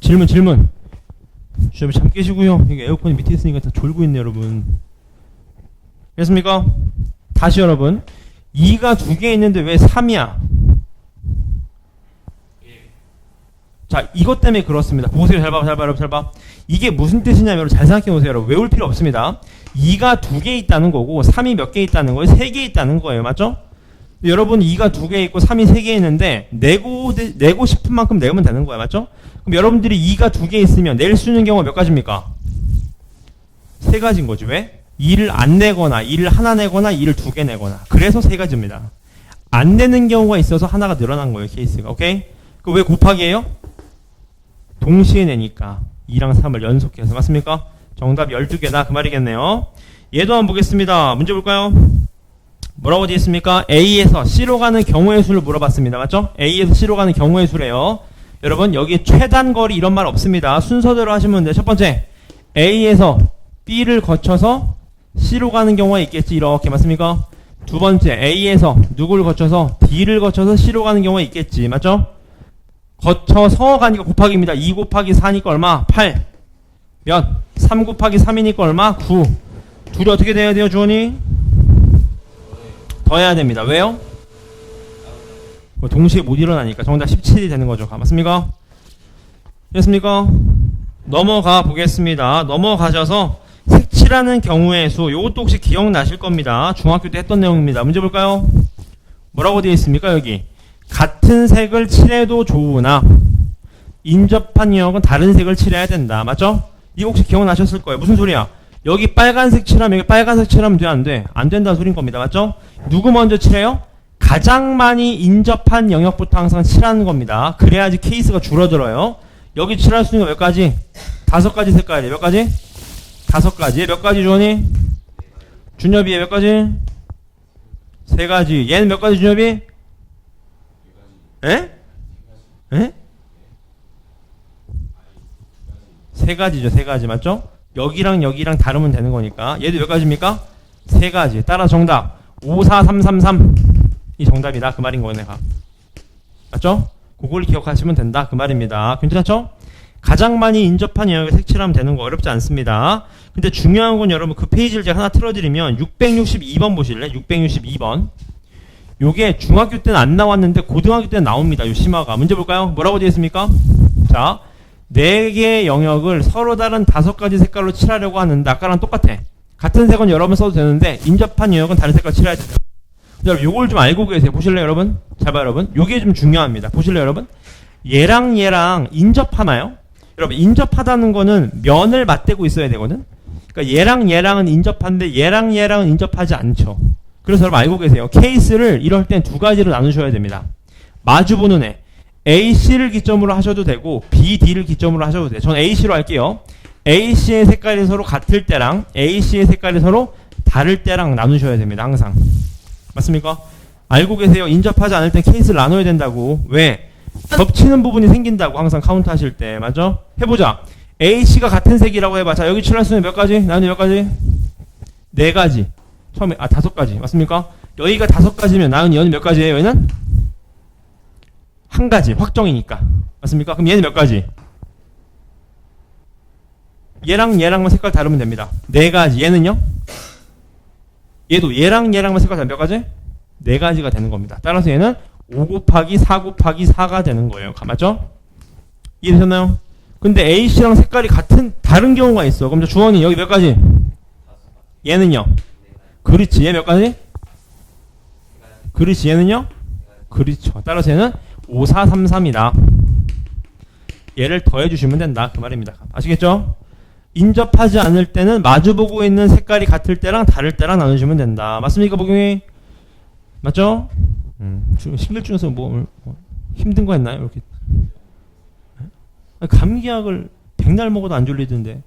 질문. 주접이 잠 깨시고요. 이게 에어컨이 밑에 있으니까 다 졸고 있네 여러분. 됐습니까? 다시 여러분 2가 2개 있는데 왜 3이야? 자, 이것 때문에 그렇습니다. 보세요. 잘 봐. 이게 무슨 뜻이냐면 여러분 잘 생각해 보세요. 여러분 외울 필요 없습니다. 2가 2개 있다는 거고 3이 몇 개 있다는 거예요? 3개 있다는 거예요. 맞죠? 여러분 2가 2개 있고 3이 3개 있는데 내고 싶은 만큼 내면 되는 거야. 맞죠? 그럼 여러분들이 2가 2개 있으면 낼 수 있는 경우가 몇 가지입니까? 3가지인 거지. 왜? 2를 안 내거나 2를 하나 내거나 2를 2개 내거나. 그래서 3가지입니다. 안 내는 경우가 있어서 하나가 늘어난 거예요. 케이스가. 오케이? 그 왜 곱하기예요? 동시에 내니까 2랑 3을 연속해서. 맞습니까? 정답 12개다. 그 말이겠네요. 얘도 한번 보겠습니다. 문제 볼까요? 뭐라고 되어 있습니까? A에서 C로 가는 경우의 수를 물어봤습니다. 맞죠? A에서 C로 가는 경우의 수래요. 여러분 여기 최단 거리 이런 말 없습니다. 순서대로 하시면 돼요. 첫 번째 A에서 B를 거쳐서 C로 가는 경우가 있겠지. 이렇게. 맞습니까? 두 번째 A에서 누구를 거쳐서 D를 거쳐서 C로 가는 경우가 있겠지. 맞죠? 거쳐서 가니까 곱하기입니다. 2 곱하기 4니까 얼마? 8. 몇? 3 곱하기 3이니까 얼마? 9. 둘이 어떻게 돼야 돼요, 주원이? 더해야 됩니다. 왜요? 동시에 못 일어나니까. 정답 17이 되는 거죠. 맞습니까? 됐습니까? 넘어가 보겠습니다. 넘어가셔서 색칠하는 경우의 수. 요것도 혹시 기억나실 겁니다. 중학교 때 했던 내용입니다. 문제 볼까요? 뭐라고 되어 있습니까? 여기. 같은 색을 칠해도 좋으나 인접한 영역은 다른 색을 칠해야 된다. 맞죠? 이거 혹시 기억나셨을 거예요. 무슨 소리야? 여기 빨간색 칠하면 여기 빨간색 칠하면 돼? 안 돼? 안 된다는 소린 겁니다. 맞죠? 누구 먼저 칠해요? 가장 많이 인접한 영역부터 항상 칠하는 겁니다. 그래야지 케이스가 줄어들어요. 여기 칠할 수 있는 거 몇 가지? 5가지 색깔이에요. 몇 가지? 5가지. 몇 가지 주원이? 준엽이에 몇 가지? 3가지. 얘는 몇 가지 준엽이? 에? 에? 3가지죠. 3가지. 맞죠? 여기랑 여기랑 다르면 되는 거니까. 얘도 몇 가지입니까? 3가지. 따라 정답 54333 이 정답이다. 그 말인 거예요. 내가. 맞죠? 그걸 기억하시면 된다. 그 말입니다. 괜찮죠? 가장 많이 인접한 영역을 색칠하면 되는 거 어렵지 않습니다. 근데 중요한 건 여러분 그 페이지를 제가 하나 틀어드리면 662번 보실래? 662번. 요게 중학교 때는 안 나왔는데 고등학교 때는 나옵니다. 요 심화가. 문제 볼까요? 뭐라고 되어 있습니까? 자, 4개의 영역을 서로 다른 5가지 색깔로 칠하려고 하는데 아까랑 똑같아. 같은 색은 여러 번 써도 되는데 인접한 영역은 다른 색깔 칠해야 돼요. 여러분 요걸 좀 알고 계세요. 보실래요 여러분? 잘 봐요 여러분. 요게 좀 중요합니다. 보실래요 여러분? 얘랑 얘랑 인접하나요? 여러분 인접하다는 거는 면을 맞대고 있어야 되거든. 그러니까 얘랑 얘랑은 인접한데 얘랑 얘랑은 인접하지 않죠. 그래서 여러분 알고 계세요. 케이스를 이럴 땐 2가지로 나누셔야 됩니다. 마주보는 애. AC를 기점으로 하셔도 되고 BD를 기점으로 하셔도 돼요. 전 AC로 할게요. AC의 색깔이 서로 같을 때랑 AC의 색깔이 서로 다를 때랑 나누셔야 됩니다. 항상. 맞습니까? 알고 계세요. 인접하지 않을 때 케이스를 나눠야 된다고. 왜? 겹치는 부분이 생긴다고 항상 카운트 하실 때. 맞죠? 해보자. AC가 같은 색이라고 해봐. 자, 여기 칠할 수 있는 몇 가지? 나누면 몇 가지? 4가지. 처음에 5가지. 맞습니까? 여기가 5가지면 나은 얘는 몇 가지예요? 얘는? 1가지. 확정이니까. 맞습니까? 그럼 얘는 몇 가지? 얘랑 얘랑만 색깔 다르면 됩니다. 4가지. 얘는요? 얘도 얘랑 얘랑만 색깔 다르면 몇 가지? 4가지가 되는 겁니다. 따라서 얘는 5 곱하기 4 곱하기 4가 되는 거예요. 맞죠? 이해되셨나요? 근데 A씨랑 색깔이 다른 경우가 있어. 그럼 주원이 여기 몇 가지? 얘는요? 그렇지. 얘 몇 가지? 그렇지. 얘는요? 그렇죠. 따라서 얘는 5433이다. 얘를 더해주시면 된다. 그 말입니다. 아시겠죠? 인접하지 않을 때는 마주보고 있는 색깔이 같을 때랑 다를 때랑 나누시면 된다. 맞습니까, 복용이? 맞죠? 신글 중에서 뭐 힘든 거 했나요? 이렇게 감기약을 백날 먹어도 안 졸리던데.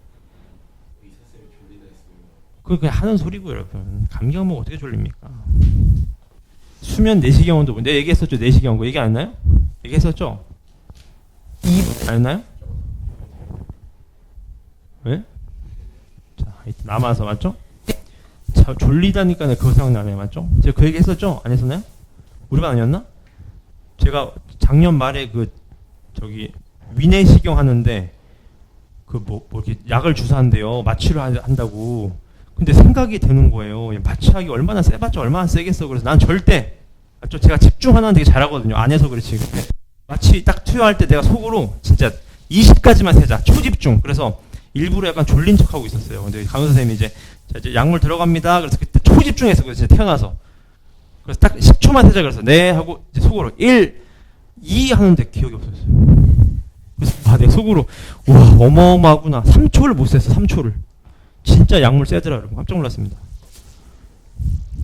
그게 그냥 하는 소리고 여러분. 감기약 먹어 어떻게 졸립니까? 수면 내시경원도 내가 얘기했었죠. 내시경원 얘기 안 했나요? 얘기했었죠. 안 했나요? 왜? 자, 남아서 맞죠? 자, 졸리다니까 그거 생각나네. 맞죠? 제가 그 얘기 했었죠? 안 했었나요? 우리 반 아니었나? 제가 작년 말에 저기 위내시경 하는데 뭐 이렇게 약을 주사한대요. 마취를 한다고. 근데 생각이 드는 거예요. 마취하기 얼마나 세봤자 얼마나 세겠어. 그래서 난 절대 맞죠? 제가 집중하는 되게 잘하거든요. 안 해서 그렇지. 근데 마취 딱 투여할 때 내가 속으로 진짜 20까지만 세자. 초집중. 그래서 일부러 약간 졸린 척하고 있었어요. 근데 강의사 선생님이 이제 약물 들어갑니다. 그래서 그때 초집중해서 진짜 태어나서. 그래서 딱 10초만 세자 그래서 네 하고 이제 속으로 1, 2 하는데 기억이 없었어요. 그래서 내 속으로 와 어마어마하구나. 3초를 못 셌어. 3초를. 진짜 약물 세더라 여러분. 깜짝 놀랐습니다.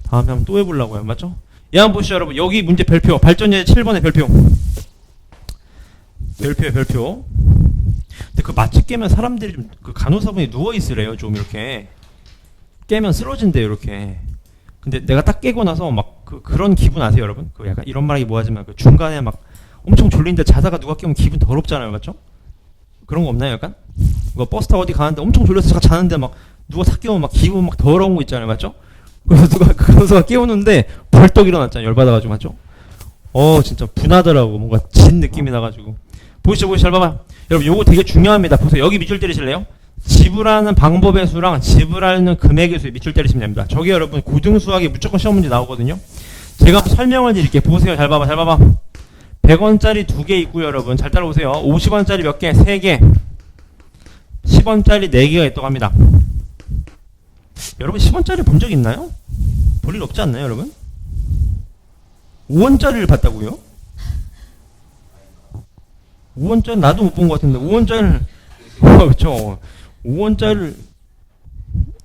다음에 한번 또 해보려고요. 맞죠? 예, 한번 보시죠 여러분. 여기 문제 별표. 발전제 7번의 별표. 별표. 근데 그 마취 깨면 사람들이 좀 그 간호사분이 누워 있으래요. 좀 이렇게 깨면 쓰러진대요. 이렇게. 근데 내가 딱 깨고 나서 막 그런 기분 아세요, 여러분? 그 약간 이런 말하기 뭐하지만 그 중간에 막 엄청 졸린데 자다가 누가 깨면 기분 더럽잖아요, 맞죠? 그런 거 없나요, 약간? 뭐 버스 타고 어디 가는데 엄청 졸려서 잠깐 자는데 막 누가 탁 깨우면 막 기분 막 더러운 거 있잖아요, 맞죠? 그래서 누가 그 간호사가 깨우는데 벌떡 일어났잖아요, 열받아가지고, 맞죠? 진짜 분하더라고. 뭔가 진 느낌이 나가지고. 보시죠, 잘 봐봐. 여러분, 요거 되게 중요합니다. 보세요. 여기 밑줄 때리실래요? 지불하는 방법의 수랑 지불하는 금액의 수에 밑줄 때리시면 됩니다. 저게 여러분 고등수학에 무조건 시험 문제 나오거든요. 제가 설명을 드릴게요. 보세요. 잘 봐봐. 100원짜리 2개 있고요. 여러분 잘 따라오세요. 50원짜리 몇 개? 3개. 10원짜리 4개가 있다고 합니다. 여러분 10원짜리 본 적 있나요? 볼 일 없지 않나요, 여러분? 5원짜리를 봤다고요? 5원짜리 나도 못 본 것 같은데 5원짜리를 그렇죠. 5원짜리를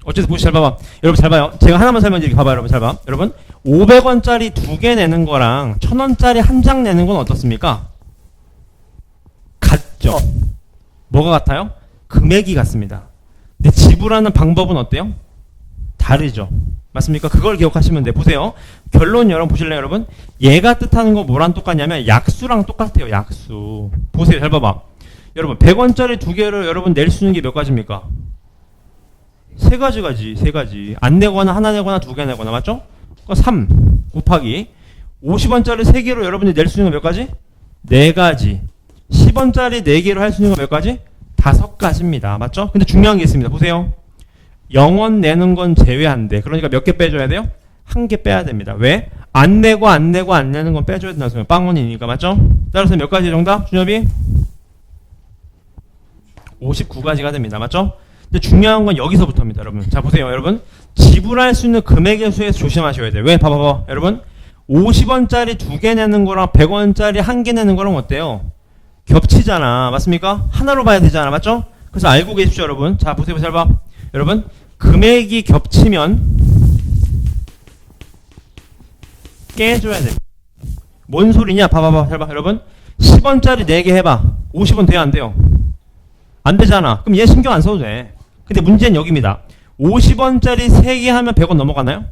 어쨌든 보시 잘 봐봐. 여러분 잘 봐요. 제가 하나만 설명드릴게요. 봐봐요. 여러분 잘 봐. 여러분 500원짜리 2개 내는 거랑 1000원짜리 한 장 내는 건 어떻습니까? 같죠. 뭐가 같아요? 금액이 같습니다. 근데 지불하는 방법은 어때요? 다르죠. 맞습니까? 그걸 기억하시면 돼. 보세요. 결론 여러분 보실래요, 여러분? 얘가 뜻하는 거 뭐랑 똑같냐면 약수랑 똑같아요. 약수. 보세요. 잘 봐봐. 여러분 100원짜리 2개를 여러분 낼 수 있는 게 몇 가지입니까? 3가지. 3가지. 안 내거나 하나 내거나 2개 내거나 맞죠? 그러니까 3 곱하기 50원짜리 3개로 여러분이 낼 수 있는 거 몇 가지? 4가지. 10원짜리 4개로 할 수 있는 거 몇 가지? 5가지입니다. 맞죠? 근데 중요한 게 있습니다. 보세요. 0원 내는 건 제외한대. 그러니까 몇 개 빼줘야 돼요? 1개 빼야 됩니다. 왜? 안 내고 안 내는 건 빼줘야 된다는 소리예요. 빵원이니까 맞죠? 따라서 몇 가지 정답? 준엽이? 59가지가 됩니다. 맞죠? 근데 중요한 건 여기서부터입니다, 여러분. 자, 보세요, 여러분. 지불할 수 있는 금액의 수에서 조심하셔야 돼요. 왜? 봐봐. 여러분. 50원짜리 2개 내는 거랑 100원짜리 1개 내는 거랑 어때요? 겹치잖아. 맞습니까? 하나로 봐야 되잖아. 맞죠? 그래서 알고 계십시오, 여러분. 자, 보세요, 잘 봐. 여러분. 금액이 겹치면 깨줘야 됩니다. 뭔 소리냐? 봐봐. 잘 봐, 여러분. 10원짜리 4개 해봐. 50원 돼요, 안 돼요? 안 되잖아. 그럼 얘 신경 안 써도 돼. 근데 문제는 여기입니다. 50원짜리 3개 하면 100원 넘어가나요?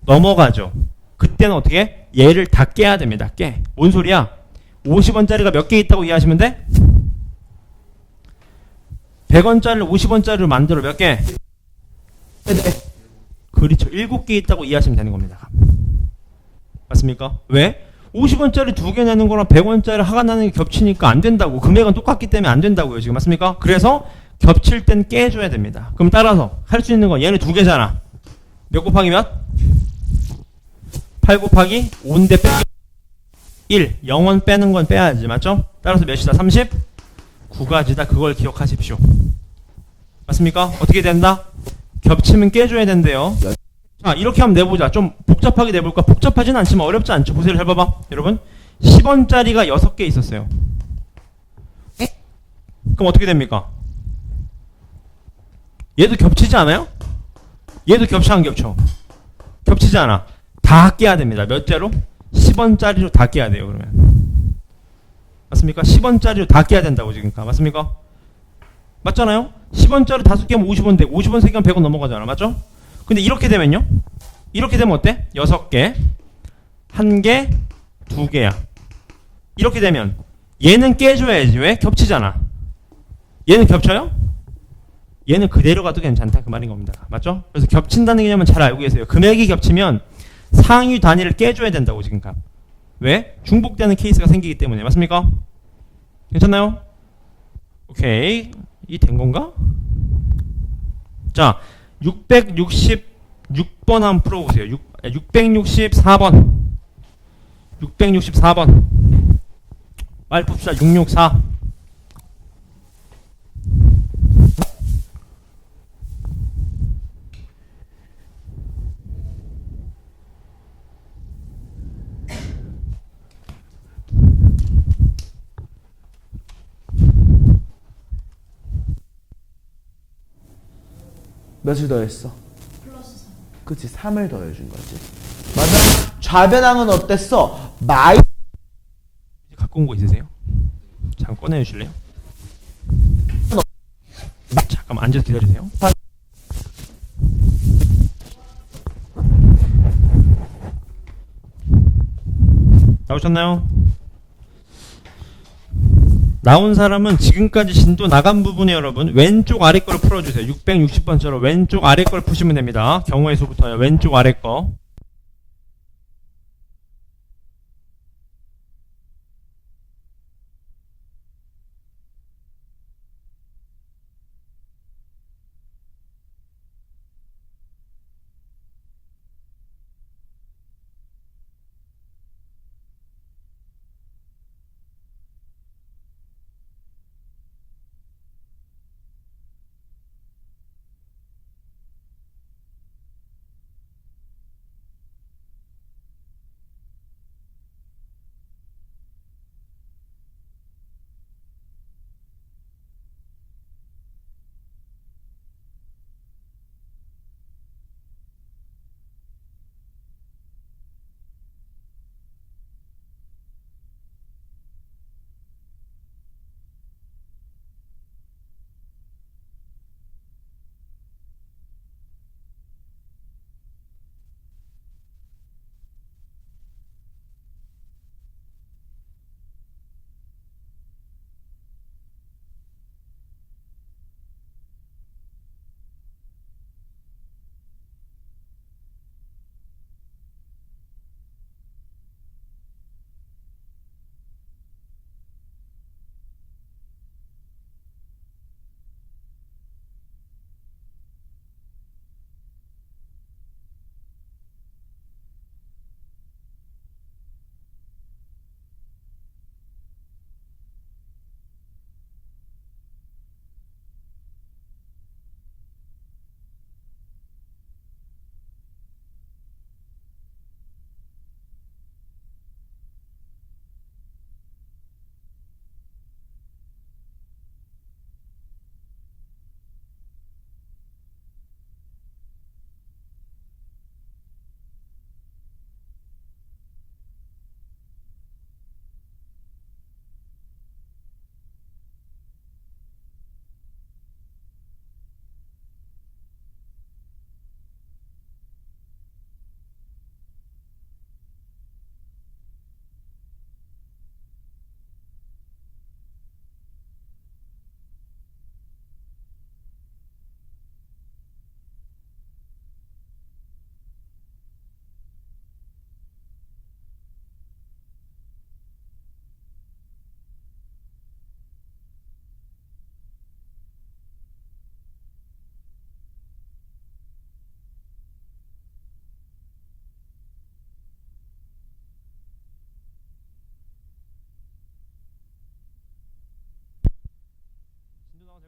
넘어가죠. 그때는 어떻게? 얘를 다 깨야 됩니다. 깨. 뭔 소리야? 50원짜리가 몇 개 있다고 이해하시면 돼? 100원짜리를 50원짜리로 만들어 몇 개? 그렇죠. 7개 있다고 이해하시면 되는 겁니다. 맞습니까? 왜? 50원짜리 2개 내는 거랑 100원짜리 하나 내는 게 겹치니까 안 된다고. 금액은 똑같기 때문에 안 된다고요. 지금 맞습니까? 그래서 겹칠 땐 깨줘야 됩니다. 그럼 따라서 할 수 있는 건 얘는 2개잖아. 몇 곱하기 몇? 8 곱하기 5인데 빼기 1. 0원 빼는 건 빼야지. 맞죠? 따라서 몇이다? 39가지다. 그걸 기억하십시오. 맞습니까? 어떻게 된다? 겹치면 깨줘야 된대요. 자, 이렇게 한번 내보자. 좀 복잡하게 내볼까? 복잡하진 않지만 어렵지 않죠? 보세요. 잘 봐봐. 여러분. 10원짜리가 6개 있었어요. 그럼 어떻게 됩니까? 얘도 겹치지 않아요? 얘도 겹쳐 안 겹쳐? 겹치지 않아. 다 깨야 됩니다. 몇 자로? 10원짜리로 다 깨야 돼요. 그러면 맞습니까? 10원짜리로 다 깨야 된다고 지금. 맞습니까? 맞잖아요? 10원짜리 5개 하면 50원 되고 50원 3개 하면 100원 넘어가잖아. 맞죠? 근데 이렇게 되면요? 이렇게 되면 어때? 6개 1개 2개야. 이렇게 되면 얘는 깨줘야지. 왜? 겹치잖아. 얘는 겹쳐요? 얘는 그대로 가도 괜찮다 그 말인 겁니다. 맞죠? 그래서 겹친다는 개념은 잘 알고 계세요. 금액이 겹치면 상위 단위를 깨줘야 된다고 지금. 왜? 중복되는 케이스가 생기기 때문에. 맞습니까? 괜찮나요? 오케이. 이 된 건가? 자, 666번 한번 풀어보세요. 664번. 664번. 빨리 풉시다. 664. 몇을 더했어? 플러스 3. 그치, 3을 더해준 거지. 맞아? 좌변항은 어땠어? 마이. 갖고 온 거 있으세요? 잠깐 꺼내주실래요? 잠깐만 앉아서 기다리세요. 나오셨나요? 나온 사람은 지금까지 진도 나간 부분에 여러분 왼쪽 아래 거를 풀어주세요. 660번처럼 왼쪽 아래 걸 푸시면 됩니다. 경우의 수부터요. 왼쪽 아래 거.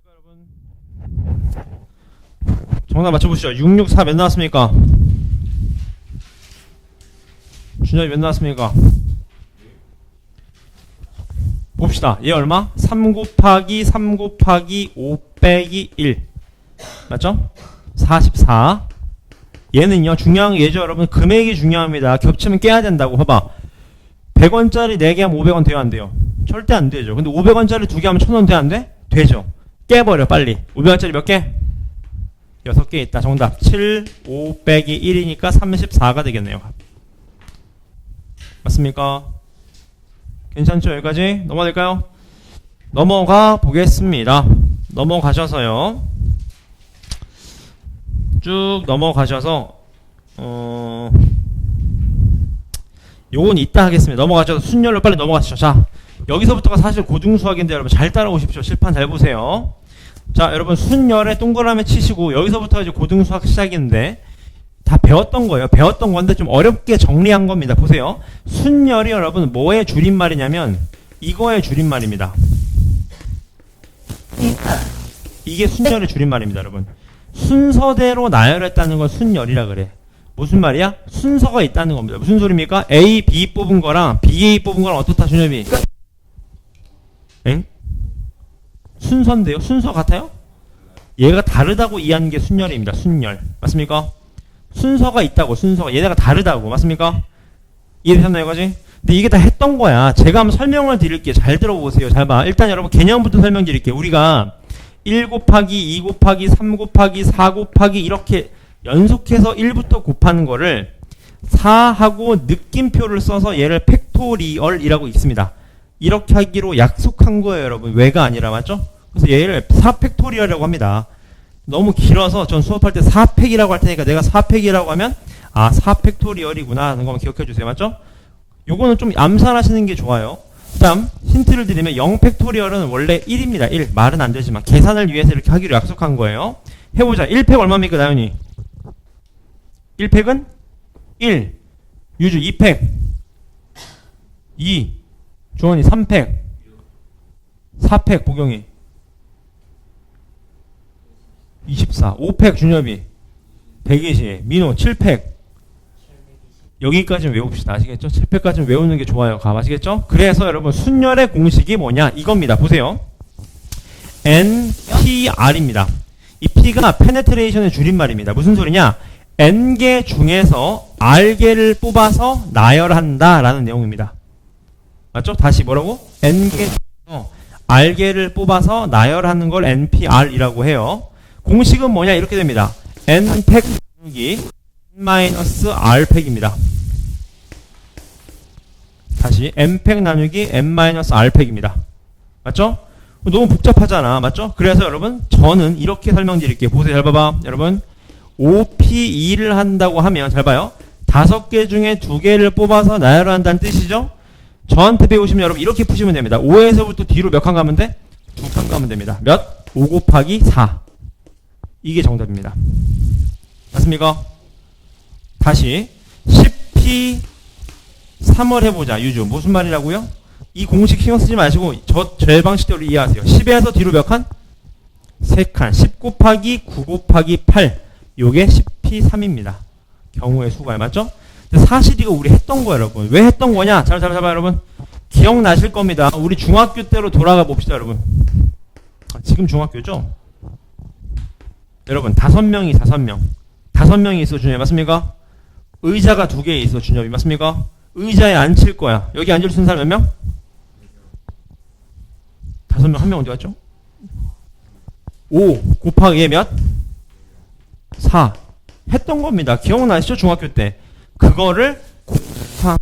여러분 정답 맞춰보시죠. 664 몇 나왔습니까? 준혁이 몇 나왔습니까? 봅시다. 얘 얼마? 3 곱하기 3 곱하기 5 빼기 1 맞죠? 44. 얘는요, 중요한 게 얘죠, 여러분. 금액이 중요합니다. 겹치면 깨야 된다고. 봐봐. 100원짜리 4개 하면 500원 돼요, 안 돼요? 절대 안 되죠. 근데 500원짜리 2개 하면 1000원 돼, 안 돼? 되죠. 깨버려, 빨리. 500원짜리 몇 개? 6개 있다. 정답. 7, 5 빼기 1이니까 34가 되겠네요. 맞습니까? 괜찮죠? 여기까지? 넘어가 될까요? 넘어가 보겠습니다. 넘어가셔서요. 쭉 넘어가셔서 요건 이따 하겠습니다. 넘어가셔서 순열로 빨리 넘어가시죠. 자, 여기서부터가 사실 고등수학인데 여러분 잘 따라오십시오. 실판 잘 보세요. 자, 여러분 순열에 동그라미 치시고 여기서부터 이제 고등수학 시작인데 다 배웠던 거예요. 배웠던 건데 좀 어렵게 정리한 겁니다. 보세요. 순열이 여러분 뭐의 줄임말이냐면 이거의 줄임말입니다. 이게 순열의 줄임말입니다, 여러분. 순서대로 나열했다는 걸 순열이라 그래. 무슨 말이야? 순서가 있다는 겁니다. 무슨 소리입니까? A, B 뽑은 거랑 BA 뽑은 거랑 어떻다, 준엽이? 엥? 순서인데요? 순서 같아요? 얘가 다르다고 이해하는 게 순열입니다. 순열. 맞습니까? 순서가 있다고, 순서가. 얘네가 다르다고. 맞습니까? 이해되셨나요, 이거지? 근데 이게 다 했던 거야. 제가 한번 설명을 드릴게요. 잘 들어보세요. 잘 봐. 일단 여러분 개념부터 설명드릴게요. 우리가 1 곱하기 2 곱하기 3 곱하기 4 곱하기 이렇게 연속해서 1부터 곱하는 거를 4하고 느낌표를 써서 얘를 팩토리얼이라고 읽습니다. 이렇게 하기로 약속한 거예요, 여러분. 왜가 아니라, 맞죠? 그래서 얘를 4팩토리얼이라고 합니다. 너무 길어서 전 수업할 때 4팩이라고 할 테니까 내가 4팩이라고 하면 4팩토리얼이구나 하는 것만 기억해 주세요. 맞죠? 요거는 좀 암산하시는 게 좋아요. 그 다음 힌트를 드리면 0팩토리얼은 원래 1입니다. 1. 말은 안 되지만 계산을 위해서 이렇게 하기로 약속한 거예요. 해보자. 1팩 얼마입니까, 나연이? 1팩은 1. 유주 2팩 2. 주원이 3팩 4팩 보경이 24. 5팩 준엽이 120. 민호 7팩 여기까지는 외웁시다. 아시겠죠? 7팩까지는 외우는 게 좋아요. 아시겠죠? 그래서 여러분 순열의 공식이 뭐냐? 이겁니다. 보세요. NPR입니다. 이 P가 페네트레이션의 줄임말입니다. 무슨 소리냐? N개 중에서 R개를 뽑아서 나열한다 라는 내용입니다. 맞죠? 다시 뭐라고? N개 중에서 R개를 뽑아서 나열하는 걸 NPR이라고 해요. 공식은 뭐냐? 이렇게 됩니다. N팩 나누기 N-R팩입니다. 다시 N팩 나누기 N-R팩입니다. 맞죠? 너무 복잡하잖아. 맞죠? 그래서 여러분 저는 이렇게 설명드릴게요. 보세요. 잘 봐봐. 여러분 OP2를 한다고 하면 잘 봐요. 5개 중에 2개를 뽑아서 나열을 한다는 뜻이죠? 저한테 배우시면 여러분 이렇게 푸시면 됩니다. 5에서부터 뒤로 몇 칸 가면 돼? 2칸 가면 됩니다. 몇? 5 곱하기 4. 이게 정답입니다. 맞습니까? 다시 10P3을 해보자. 유주 무슨 말이라고요? 이 공식 신경 쓰지 마시고 제 방식대로 이해하세요. 10에서 뒤로 몇 칸? 3칸. 10 곱하기 9 곱하기 8. 요게 10P3입니다. 경우의 수가 맞죠? 근데 사실 이거 우리 했던 거예요, 여러분. 왜 했던 거냐? 잘 잡아 여러분. 기억나실 겁니다. 우리 중학교 때로 돌아가 봅시다, 여러분. 지금 중학교죠? 여러분 5명이 5명. 5명이 있어, 준엽이. 맞습니까? 의자가 2개 있어, 준엽이. 맞습니까? 의자에 앉힐 거야. 여기 앉을 수 있는 사람 몇 명? 5명. 1명 어디 갔죠? 5 곱하기 몇? 4. 했던 겁니다. 기억나시죠? 중학교 때. 그거를 곱한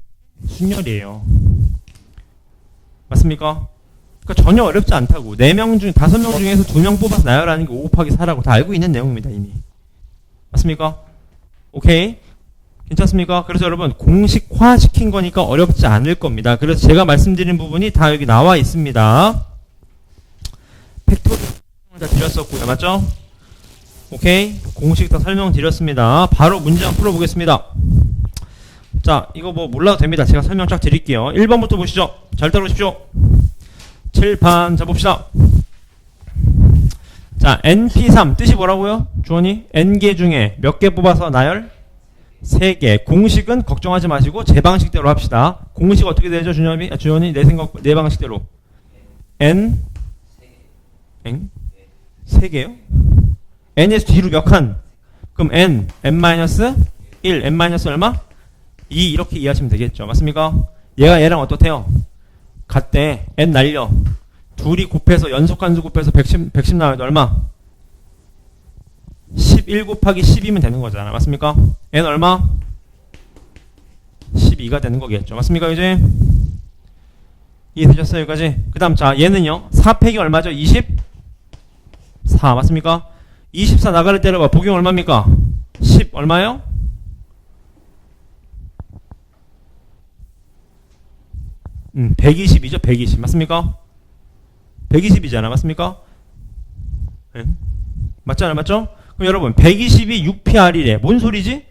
순열이에요. 맞습니까? 그러니까 전혀 어렵지 않다고. 4명 중, 5명 중에서 2명 뽑아서 나열하는 게 5 곱하기 4라고 다 알고 있는 내용입니다, 이미. 맞습니까? 오케이? 괜찮습니까? 그래서 여러분, 공식화 시킨 거니까 어렵지 않을 겁니다. 그래서 제가 말씀드린 부분이 다 여기 나와 있습니다. 팩토리를 다 드렸었고요. 맞죠? 오케이? 공식 다 설명드렸습니다. 바로 문제 한번 풀어보겠습니다. 자, 이거 뭐 몰라도 됩니다. 제가 설명 쫙 드릴게요. 1번부터 보시죠. 잘 따라오십시오. 칠판 잡읍시다. 자, NP3 뜻이 뭐라고요? 주원이? N개 중에 몇 개 뽑아서 나열? 3개. 공식은 걱정하지 마시고 제 방식대로 합시다. 공식 어떻게 되죠, 주원이? 내 방식대로. N? 3개요? n에서 뒤로 몇 칸? 그럼 n-1, n- 얼마? 2 이렇게 이해하시면 되겠죠. 맞습니까? 얘가 얘랑 어떻대요? 같대. n 날려. 둘이 곱해서 연속함수 곱해서 110 나와도 얼마? 11 곱하기 10이면 되는 거잖아. 맞습니까? n 얼마? 12가 되는 거겠죠. 맞습니까? 이제 이해되셨어요? 여기까지? 그 다음 자 얘는요 4 팩이 얼마죠? 24 맞습니까? 24 나가를 때려봐. 복용 얼마입니까? 10 얼마요? 120이죠. 120 맞습니까? 120이잖아. 맞습니까? 네. 맞잖아. 맞죠? 그럼 여러분 120이 6PR이래. 뭔 소리지?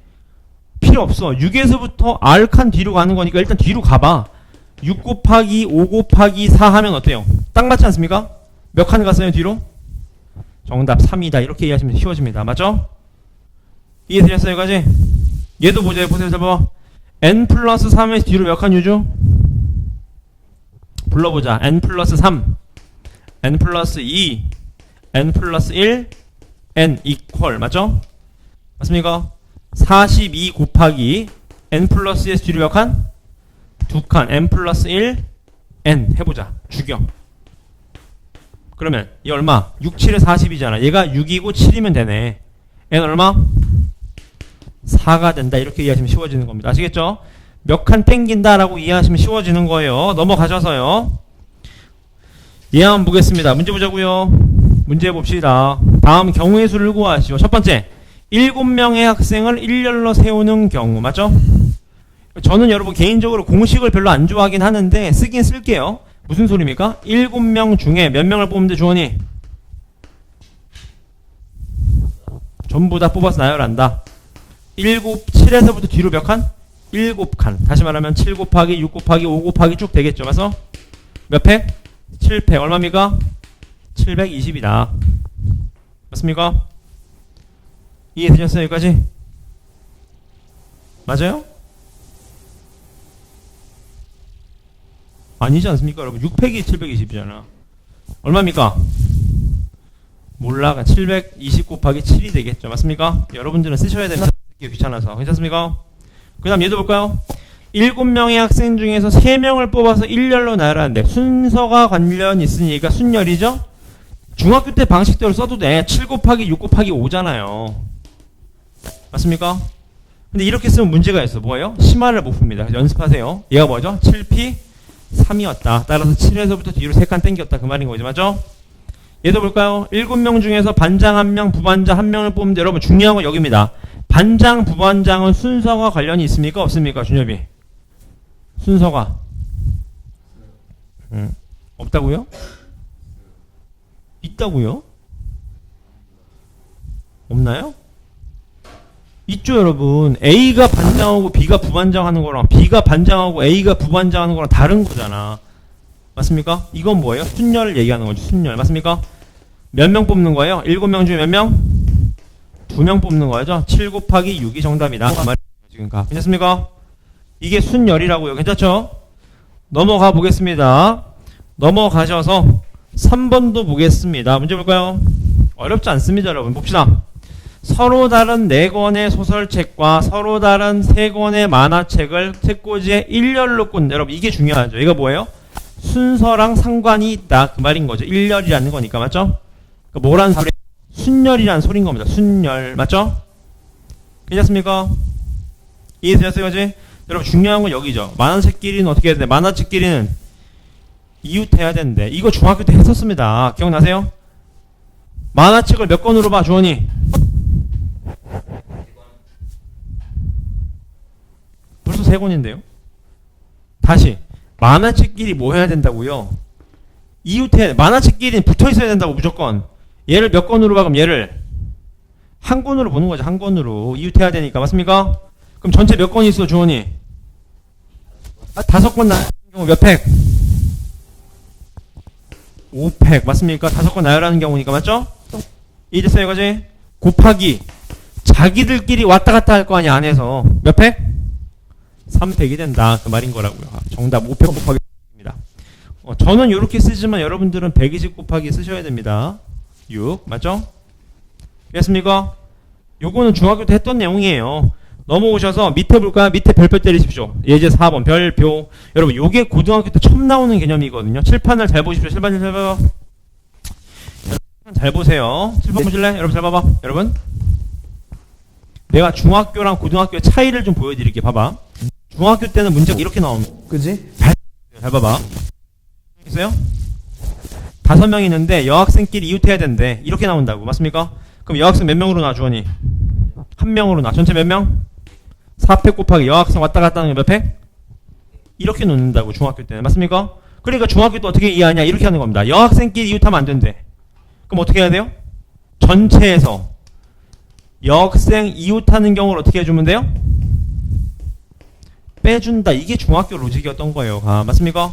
필요 없어. 6에서부터 R칸 뒤로 가는 거니까 일단 뒤로 가봐. 6 곱하기 5 곱하기 4 하면 어때요? 딱 맞지 않습니까? 몇 칸 갔어요 뒤로? 정답 3이다. 이렇게 이해하시면 쉬워집니다. 맞죠? 이해되셨어요? 여기까지? 얘도 보세요. 보세요. 봐봐. n 플러스 3에서 뒤로 몇 칸 유죠? 불러보자. n 플러스 3, n 플러스 2, n 플러스 1, n 이퀄 맞죠? 맞습니까? 42 곱하기 n 플러스 s 뒤로 몇 칸? 2칸 n 플러스 1 n 해보자. 죽여. 그러면 얘 얼마? 6, 7에 40이잖아. 얘가 6이고 7이면 되네. n 얼마? 4가 된다. 이렇게 이해하시면 쉬워지는 겁니다. 아시겠죠? 몇 칸 땡긴다라고 이해하시면 쉬워지는 거예요. 넘어가셔서요. 얘 한번 보겠습니다. 문제 보자고요. 문제 봅시다. 다음 경우의 수를 구하시오. 첫 번째 7명의 학생을 일렬로 세우는 경우 맞죠? 저는 여러분 개인적으로 공식을 별로 안 좋아하긴 하는데 쓰긴 쓸게요. 무슨 소리입니까? 7명 중에 몇 명을 뽑는데 주원이? 전부 다 뽑아서 나열한다. 7에서부터 뒤로 몇 칸? 7칸. 다시 말하면 7 곱하기 6 곱하기 5 곱하기 쭉 되겠죠. 맞어? 몇 팩? 7팩. 얼마입니까? 720이다. 맞습니까? 이해되셨어요? 여기까지? 맞아요? 아니지 않습니까? 여러분 6팩이 720이잖아. 얼마입니까? 몰라. 720 곱하기 7이 되겠죠. 맞습니까? 여러분들은 쓰셔야 됩니다. 귀찮아서. 괜찮습니까? 그 다음 얘도 볼까요? 7명의 학생 중에서 3명을 뽑아서 일렬로 나열하는데 순서가 관련 있으니까 순열이죠? 중학교 때 방식대로 써도 돼. 7 곱하기 6 곱하기 5잖아요. 맞습니까? 근데 이렇게 쓰면 문제가 있어. 뭐예요? 심화를 못 풉니다. 연습하세요. 얘가 뭐죠? 7P 3이었다. 따라서 7에서부터 뒤로 3칸 땡겼다. 그 말인 거죠. 맞죠? 얘도 볼까요? 7명 중에서 반장 1명, 부반장 1명을 뽑는데 여러분 중요한 건 여기입니다. 반장, 부반장은 순서가 관련이 있습니까? 없습니까? 준엽이. 순서가. 없다고요? 있다고요? 없나요? 있죠 여러분. A가 반장하고 B가 부반장하는 거랑 B가 반장하고 A가 부반장하는 거랑 다른 거잖아. 맞습니까? 이건 뭐예요? 순열을 얘기하는 거죠. 순열. 맞습니까? 몇 명 뽑는 거예요? 7명 중에 몇 명? 2명 뽑는 거죠. 7 곱하기 6이 정답이다. 그 말이에요. 지금 가. 괜찮습니까? 이게 순열이라고요. 괜찮죠? 넘어가 보겠습니다. 넘어가셔서 3번도 보겠습니다. 문제 볼까요? 어렵지 않습니다. 여러분. 봅시다. 서로 다른 4권의 소설책과 서로 다른 3권의 만화책을 책꽂이에 일렬로 꽂는. 여러분 이게 중요하죠. 이거 뭐예요? 순서랑 상관이 있다. 그 말인 거죠. 일렬이라는 거니까. 맞죠? 그러니까 뭐라는 소리? 순열이라는 소리인 겁니다. 순열. 맞죠? 괜찮습니까? 이해되셨어요? 그지? 여러분 중요한 건 여기죠. 만화책끼리는 어떻게 해야 돼? 만화책끼리는 이웃해야 되는데 이거 중학교 때 했었습니다. 기억나세요? 만화책을 몇 권으로 봐 주원이? 벌써 3권인데요. 다시 만화책끼리 뭐 해야 된다고요? 이웃해야 돼. 만화책끼리는 붙어있어야 된다고 무조건. 얘를 몇 권으로 봐? 그럼 얘를 한 권으로 보는 거죠. 한 권으로. 이웃해야 되니까. 맞습니까? 그럼 전체 몇 권이 있어 주원이? 5권 나열하는 경우 몇 팩? 5팩. 맞습니까? 5권 나열하는 경우니까. 맞죠? 이랬어요 이거지? 곱하기 자기들끼리 왔다 갔다 할 거 아니야 안에서. 몇 팩? 3팩이 된다. 그 말인 거라고요. 정답 5팩 곱하기 입니다. 저는 이렇게 쓰지만 여러분들은 120 곱하기 쓰셔야 됩니다. 6 맞죠? 됐습니까? 요거는 중학교 때 했던 내용이에요. 넘어오셔서 밑에 볼까요? 밑에 별표 때리십시오. 예제 4번 별표. 여러분 요게 고등학교 때 처음 나오는 개념이거든요. 칠판을 잘 보십시오. 칠판 잘 봐봐. 잘 보세요. 칠판 보실래? 여러분 잘 봐봐. 여러분 내가 중학교랑 고등학교의 차이를 좀 보여드릴게. 봐봐. 중학교 때는 문제가 이렇게 나옵니다. 그지? 잘 봐봐. 있어요? 5명 있는데 여학생끼리 이웃해야 된대. 이렇게 나온다고. 맞습니까? 그럼 여학생 몇 명으로 나 주원이? 1명으로 나. 전체 몇 명? 4팩 곱하기 여학생 왔다 갔다 하는 게 몇 팩? 이렇게 놓는다고 중학교 때는. 맞습니까? 그러니까 중학교 때 어떻게 이해하냐? 이렇게 하는 겁니다. 여학생끼리 이웃하면 안 된대. 그럼 어떻게 해야 돼요? 전체에서 여학생 이웃하는 경우를 어떻게 해주면 돼요? 빼준다. 이게 중학교 로직이었던 거예요. 맞습니까?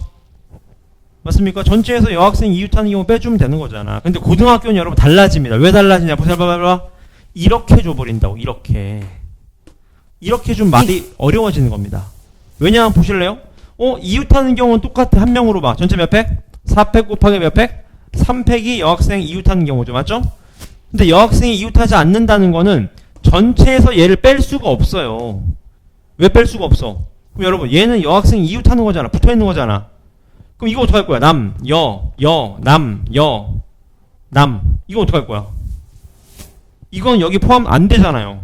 맞습니까? 전체에서 여학생 이웃하는 경우 빼주면 되는 거잖아. 근데 고등학교는 여러분 달라집니다. 왜 달라지냐? 보세요. 봐봐. 이렇게 줘버린다고. 이렇게 좀 말이 어려워지는 겁니다. 왜냐하면 보실래요? 이웃하는 경우는 똑같아. 한 명으로 봐. 전체 몇 팩? 4팩 곱하기 몇 팩? 3팩이 여학생 이웃하는 경우죠. 맞죠? 근데 여학생이 이웃하지 않는다는 거는 전체에서 얘를 뺄 수가 없어요. 왜 뺄 수가 없어? 그럼 여러분 얘는 여학생이 이웃하는 거잖아. 붙어있는 거잖아. 그럼 이거 어떡할 거야? 남, 여, 남. 이거 어떡할 거야? 이건 여기 포함 안 되잖아요.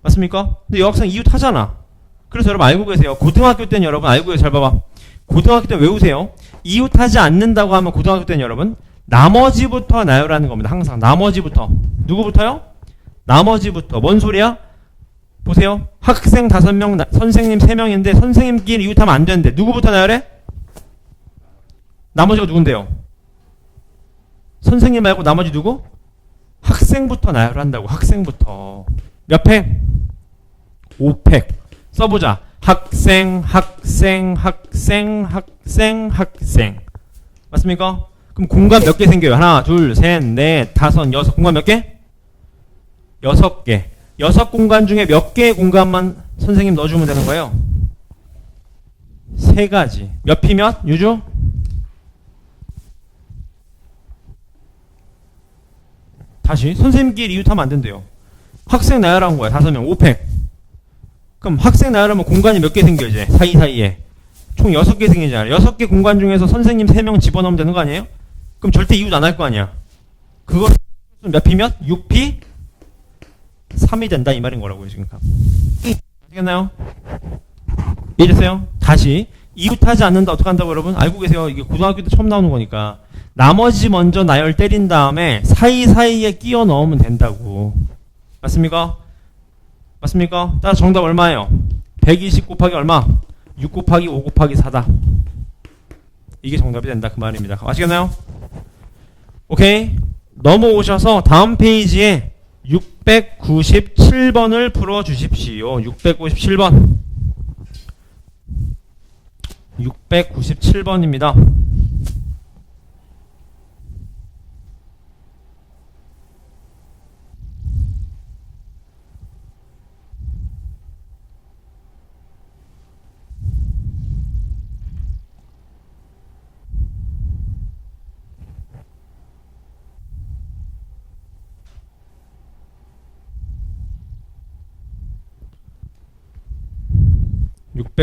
맞습니까? 근데 여학생 이웃하잖아. 그래서 여러분 알고 계세요. 고등학교 때는 여러분 알고 계세요. 잘 봐봐. 고등학교 때 외우세요. 이웃하지 않는다고 하면 고등학교 때는 여러분 나머지부터 나열하는 겁니다. 항상 나머지부터. 누구부터요? 나머지부터. 뭔 소리야? 보세요. 학생 5명, 선생님 3명인데 선생님끼리 이웃하면 안 되는데 누구부터 나열해? 나머지가 누군데요? 선생님 말고 나머지 누구? 학생부터 나열한다고. 학생부터. 몇 팩? 5팩. 써보자. 학생. 맞습니까? 그럼 공간 몇 개 생겨요? 하나, 둘, 셋, 넷, 다섯, 여섯. 공간 몇 개? 6개. 6공간 중에 몇 개의 공간만 선생님 넣어주면 되는 거예요? 3가지. 몇 피 몇? 유주? 다시 선생님끼리 이웃하면 안 된대요. 학생 나열한 거야. 5명 5팩. 그럼 학생 나열하면 공간이 몇 개 생겨 이제 사이사이에 총 6개 생기잖아요. 6개 공간 중에서 선생님 3명 집어넣으면 되는 거 아니에요? 그럼 절대 이웃 안 할 거 아니야. 그거 몇 피 몇? 6피 3이 된다 이 말인 거라고요 지금. 아시겠나요? 이해됐어요? 다시 이웃하지 않는다 어떻게 한다고 여러분? 알고 계세요? 이게 고등학교 때 처음 나오는 거니까 나머지 먼저 나열 때린 다음에 사이사이에 끼워 넣으면 된다고. 맞습니까? 맞습니까? 따라서 정답 얼마예요? 120 곱하기 얼마? 6 곱하기 5 곱하기 4다. 이게 정답이 된다 그 말입니다. 아시겠나요? 오케이. 넘어오셔서 다음 페이지에 697번을 풀어주십시오. 697번. 697번입니다.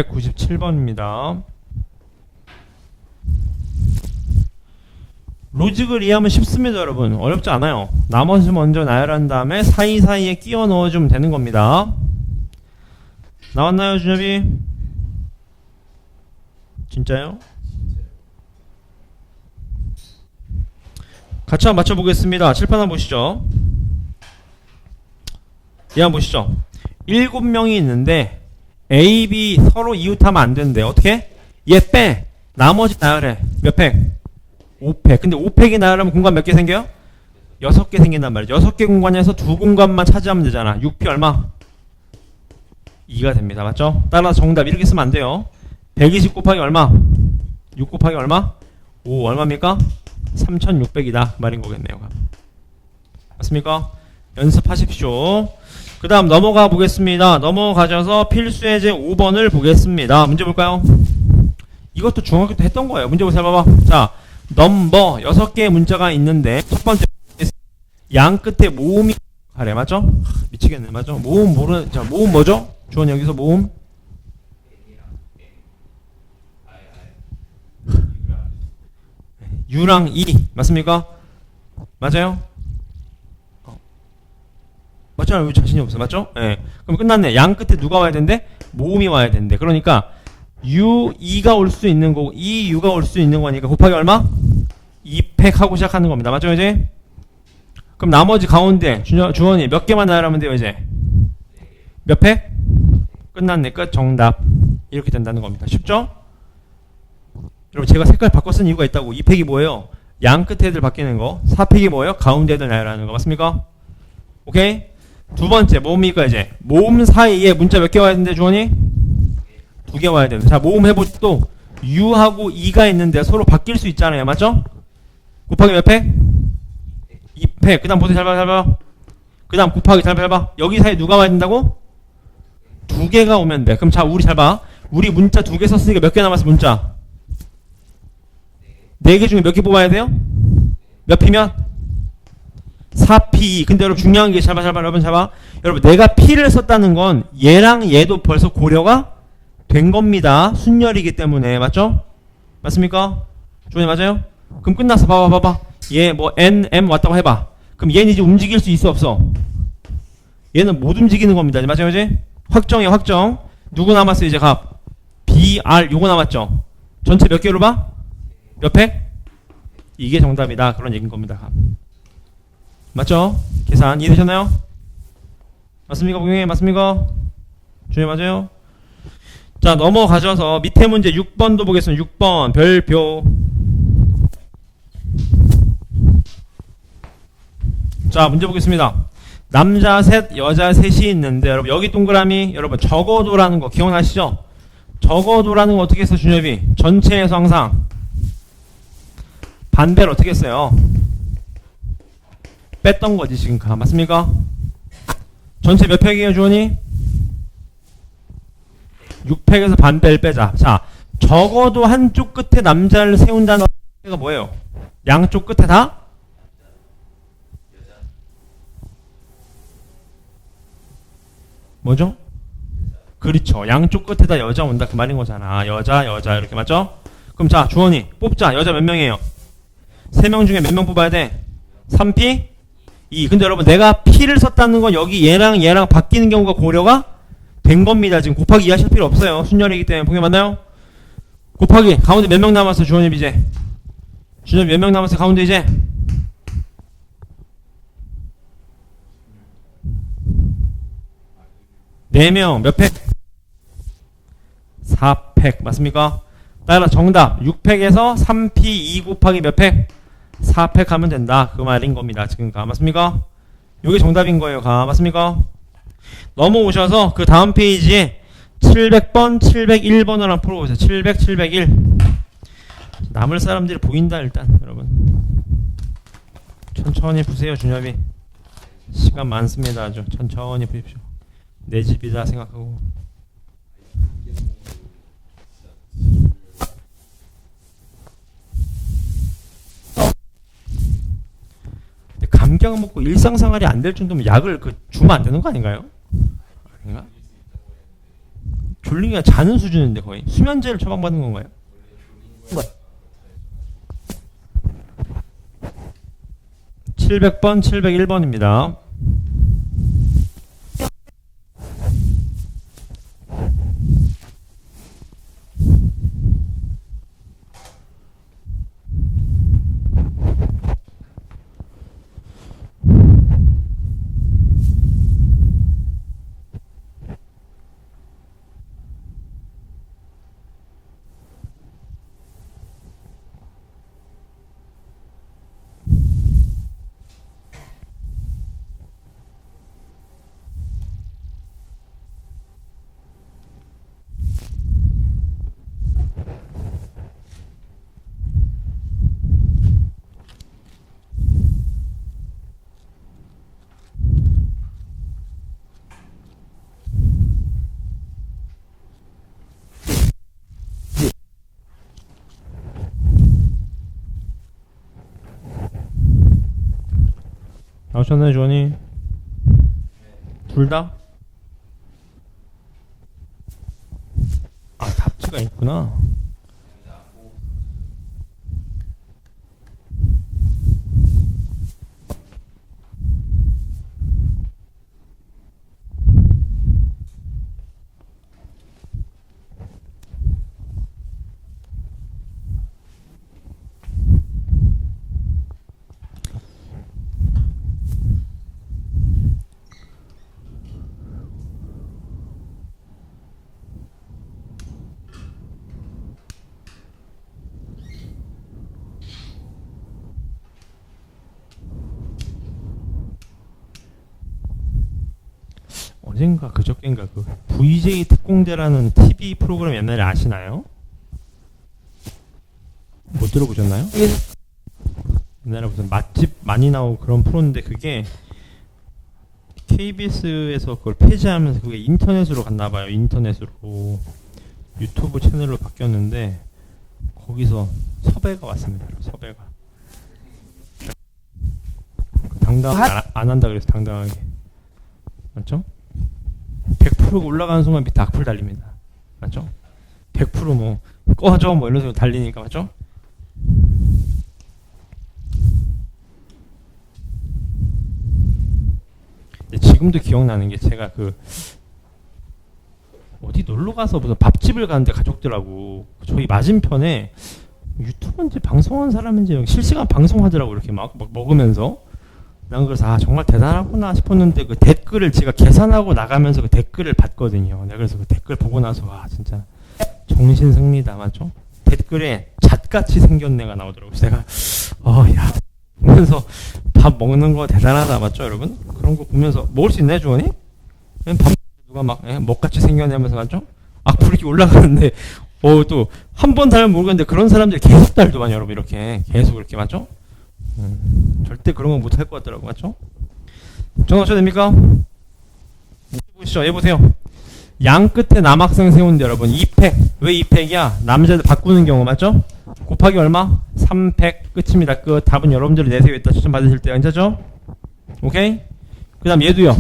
(697번입니다) 로직을 이해하면 쉽습니다 여러분. 어렵지 않아요. 나머지 먼저 나열한 다음에 사이사이에 끼워 넣어주면 되는 겁니다. 나왔나요 준엽이? 진짜요? 같이 한번 맞춰보겠습니다. 칠판 한번 보시죠. 얘 한번 보시죠. 7명이 있는데 A, B 서로 이웃하면 안 되는데 어떻게? 얘 빼. 나머지 나열해. 몇 팩? 5팩. 근데 5팩이 나열하면 공간 몇 개 생겨요? 6개 생긴단 말이죠. 6개 공간에서 2공간만 차지하면 되잖아. 6피 얼마? 2가 됩니다. 맞죠? 따라서 정답 이렇게 쓰면 안 돼요. 120 곱하기 얼마? 6 곱하기 얼마? 5 얼마입니까? 3600이다 말인 거겠네요. 맞습니까? 연습하십시오. 그 다음 넘어가 보겠습니다. 넘어가셔서 필수예제 5번을 보겠습니다. 문제 볼까요? 이것도 중학교 때 했던 거예요. 문제 보세요. 봐봐. 자, 넘버 6개의 문자가 있는데 첫 번째 양 끝에 모음이 가래 맞죠? 미치겠네 맞죠? 모음 모르는 자 모음 뭐죠? 주원 여기서 모음 유랑 이 맞습니까? 맞아요? 맞잖아요. 왜 자신이 없어 맞죠? 예. 그럼 끝났네. 양 끝에 누가 와야 된대? 모음이 와야 된대. 그러니까 유 2가 올 수 있는 거고 이 유가 올 수 있는 거니까 곱하기 얼마? 2팩 하고 시작하는 겁니다. 맞죠 이제? 그럼 나머지 가운데 주원이 몇 개만 나열하면 돼요 이제? 몇 팩? 끝났네. 끝. 정답. 이렇게 된다는 겁니다. 쉽죠? 여러분 제가 색깔 바꿔 쓴 이유가 있다고. 2팩이 뭐예요? 양 끝에 애들 바뀌는 거. 4팩이 뭐예요? 가운데 애들 나열하는 거. 맞습니까? 오케이? 두 번째 모음이니까 이제 모음 사이에 문자 몇 개 와야 되는데 주원이? 2개 와야 되는데 자 모음 해보 또 U하고 E가 있는데 서로 바뀔 수 있잖아요. 맞죠? 곱하기 몇 팩? 2팩. 그 다음 보세요. 잘 봐, 잘 봐. 그 다음 곱하기 잘 봐. 여기 사이에 누가 와야 된다고? 2개가 오면 돼. 그럼 자 우리 잘 봐. 우리 문자 2개 썼으니까 몇 개 남았어 문자? 4개 중에 몇 개 뽑아야 돼요? 몇 피면? 4P. 근데 여러분 중요한 게 잘 봐, 여러분 잘 봐. 여러분 내가 P를 썼다는 건 얘랑 얘도 벌써 고려가 된 겁니다. 순열이기 때문에. 맞죠? 맞습니까? 주원이 맞아요? 그럼 끝났어. 봐봐. 얘 뭐 N, M 왔다고 해봐. 그럼 얘는 이제 움직일 수 있어 없어? 얘는 못 움직이는 겁니다. 맞아요 이제? 확정이야 확정. 누구 남았어 이제 값? B, R 요거 남았죠? 전체 몇 개로 봐? 몇 팩? 이게 정답이다. 그런 얘기인 겁니다. 값. 맞죠? 계산 이해되셨나요? 맞습니까? 복용해 맞습니까? 주의 맞아요? 자 넘어가셔서 밑에 문제 6번도 보겠습니다. 6번 별표. 자 문제 보겠습니다. 남자 셋 여자 셋이 있는데 여러분 여기 동그라미 여러분 적어도라는 거 기억나시죠? 적어도라는 거 어떻게 했어 준엽이? 전체에서 항상 반대로 어떻게 했어요? 뺐던 거지 지금 맞습니까? 전체 몇 팩이에요 주원이? 6팩에서 반배를 빼자. 자 적어도 한쪽 끝에 남자를 세운다는 가 뭐예요? 양쪽 끝에 다? 뭐죠? 그렇죠. 양쪽 끝에다 여자 온다 그 말인 거잖아. 여자 이렇게 맞죠? 그럼 자 주원이 뽑자. 여자 몇 명이에요? 3명 중에 몇 명 뽑아야 돼? 3P? 2. 근데 여러분 내가 P를 썼다는 건 여기 얘랑 바뀌는 경우가 고려가 된 겁니다. 지금 곱하기 이해하실 필요 없어요. 순열이기 때문에. 보기 맞나요? 곱하기 가운데 몇 명 남았어 주원이 이제? 주원이 몇 명 남았어 가운데 이제? 4명 몇 팩? 4팩 맞습니까? 따라 정답 6팩에서 3P 2 곱하기 몇 팩? 4팩 하면 된다 그 말인 겁니다. 지금 맞습니까? 이게 정답인 거예요. 맞습니까? 넘어오셔서 그 다음 페이지에 700번 701번을 한번 풀어보세요. 700 701 남을 사람들이 보인다 일단 여러분 천천히 푸세요. 준엽이 시간 많습니다. 아주 천천히 푸십시오. 내 집이다 생각하고. 감기약 먹고 일상생활이 안 될 정도면 약을 주면 안 되는 거 아닌가요? 아닌가? 졸리기가 자는 수준인데 거의 수면제를 처방받는 건가요? 700번 701번입니다. 나오셨나요, 주원이? 둘 다? 아, 답지가 있구나. 어젠가 그저께인가 그 VJ 특공대라는 TV 프로그램 옛날에 아시나요? 못 들어보셨나요? 옛날에 무슨 맛집 많이 나오고 그런 프로인데 그게 KBS에서 그걸 폐지하면서 그게 인터넷으로 갔나봐요. 인터넷으로 유튜브 채널로 바뀌었는데 거기서 섭외가 왔습니다. 섭외가 당당하게 안 한다 그래서 당당하게 맞죠? 100% 올라가는 순간 밑에 악플 달립니다. 맞죠? 100%뭐 꺼져 뭐 이런 식으로 달리니까 맞죠? 지금도 기억나는 게 제가 그 어디 놀러 가서 무슨 밥집을 가는데 가족들하고 저희 맞은편에 유튜브인지 방송한 사람인지 실시간 방송하더라고 이렇게 막 먹으면서 난 그래서 아 정말 대단하구나 싶었는데 그 댓글을 제가 계산하고 나가면서 그 댓글을 봤거든요. 내가 그래서 그 댓글 보고 나서 와 진짜 정신승리다 맞죠? 댓글에 잣같이 생겼네가 나오더라고요. 그래서 내가 야 보면서 밥 먹는 거 대단하다 맞죠 여러분? 그런 거 보면서 먹을 수 있나요 주원이? 밥 누가 막 먹같이 생겨내면서 맞죠? 악플이 이렇게 올라가는데 또 한 번 달면 모르겠는데 그런 사람들이 계속 달더만 여러분 이렇게 계속 이렇게 맞죠? 절대 그런 거 못 할 것 같더라고 맞죠? 정하셔도 됩니까? 보시죠. 얘 보세요. 양 끝에 남학생 세운데 여러분 2팩 왜 2팩이야? 남자들 바꾸는 경우 맞죠? 곱하기 얼마? 3팩 끝입니다. 끝. 답은 여러분들이 내세요 있다 추천 받으실 때 괜찮죠? 오케이? 그 다음 얘도요.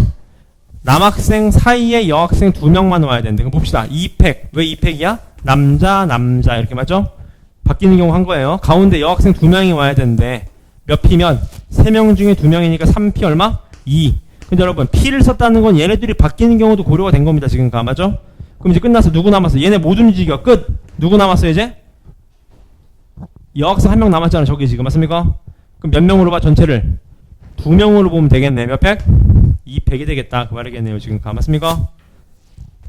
남학생 사이에 여학생 2명만 와야 되는데 그럼 봅시다. 2팩 왜 2팩이야? 남자 이렇게 맞죠? 바뀌는 경우 한 거예요. 가운데 여학생 2명이 와야 되는데 몇 P면 3명 중에 2명이니까 3P 얼마? 2. 근데 여러분 P를 썼다는 건 얘네들이 바뀌는 경우도 고려가 된 겁니다. 지금 맞죠? 그럼 이제 끝났어. 누구 남았어? 얘네 못 움직여. 끝. 누구 남았어 이제? 여학생 1명 남았잖아. 저기 지금 맞습니까? 그럼 몇 명으로 봐 전체를? 2명으로 보면 되겠네. 몇 팩? 2팩이 되겠다. 그 말이겠네요. 지금 맞습니까?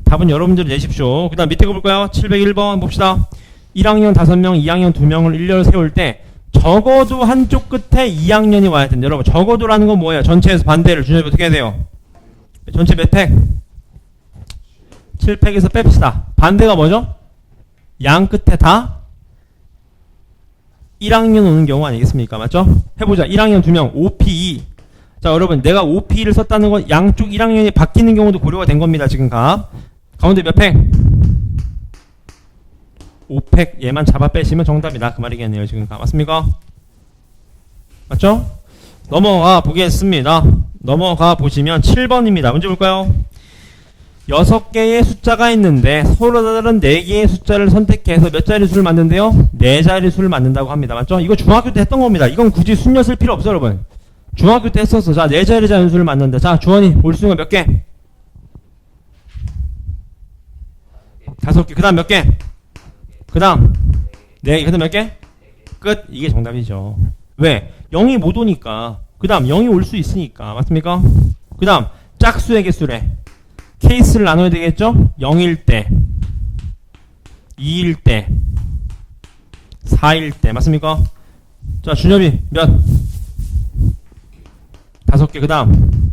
답은 여러분들이 내십시오. 그 다음 밑에 거 볼까요? 701번 봅시다. 1학년 5명, 2학년 2명을 일렬로 세울 때 적어도 한쪽 끝에 2학년이 와야 된다. 여러분 적어도라는 건 뭐예요? 전체에서 반대를 준엽이 어떻게 해야 돼요? 전체 몇 팩? 7팩에서 뺍시다. 반대가 뭐죠? 양 끝에 다 1학년 오는 경우 아니겠습니까? 맞죠? 해보자. 1학년 2명 5P2. 자 여러분 내가 5P를 썼다는 건 양쪽 1학년이 바뀌는 경우도 고려가 된 겁니다. 지금 가운데 몇 팩? 5팩 얘만 잡아 빼시면 정답이다. 그 말이겠네요. 지금 맞습니까? 맞죠? 넘어가 보겠습니다. 넘어가 보시면 7번입니다. 문제 볼까요? 6개의 숫자가 있는데 서로 다른 4개의 숫자를 선택해서 몇 자리 수를 만든대요? 4자리 수를 만든다고 합니다. 맞죠? 이거 중학교 때 했던 겁니다. 이건 굳이 순녀 쓸 필요 없어요 여러분. 중학교 때 했었어. 자 4자리 자연수를 만든다. 자 주원이 올 수가 몇 개? 5개. 그 다음 몇 개? 그 다음 4개. 그 다음 몇 개? 끝. 이게 정답이죠. 왜? 0이 못 오니까. 그 다음 0이 올 수 있으니까. 맞습니까? 그 다음 짝수의 개수래. 케이스를 나눠야 되겠죠? 0일 때 2일 때 4일 때 맞습니까? 자 준엽이 몇? 5개. 그 다음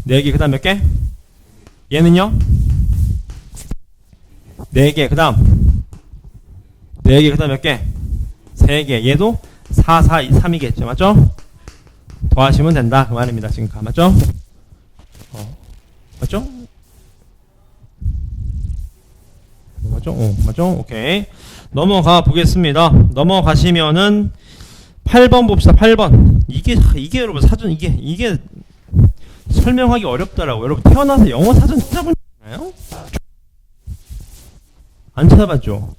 4개. 그 다음 몇 개? 얘는요? 4개. 그 다음 4개. 그 다음 몇 개? 3개. 얘도 4, 4, 2, 3이겠죠. 맞죠? 더하시면 된다. 그 말입니다. 지금 맞죠? 맞죠? 맞죠? 맞죠? 오케이. 넘어가 보겠습니다. 넘어가시면은 8번 봅시다. 8번. 이게 여러분 사전 이게 설명하기 어렵더라고. 여러분 태어나서 영어 사전 찾아본 적 있나요? 안 찾아봤죠?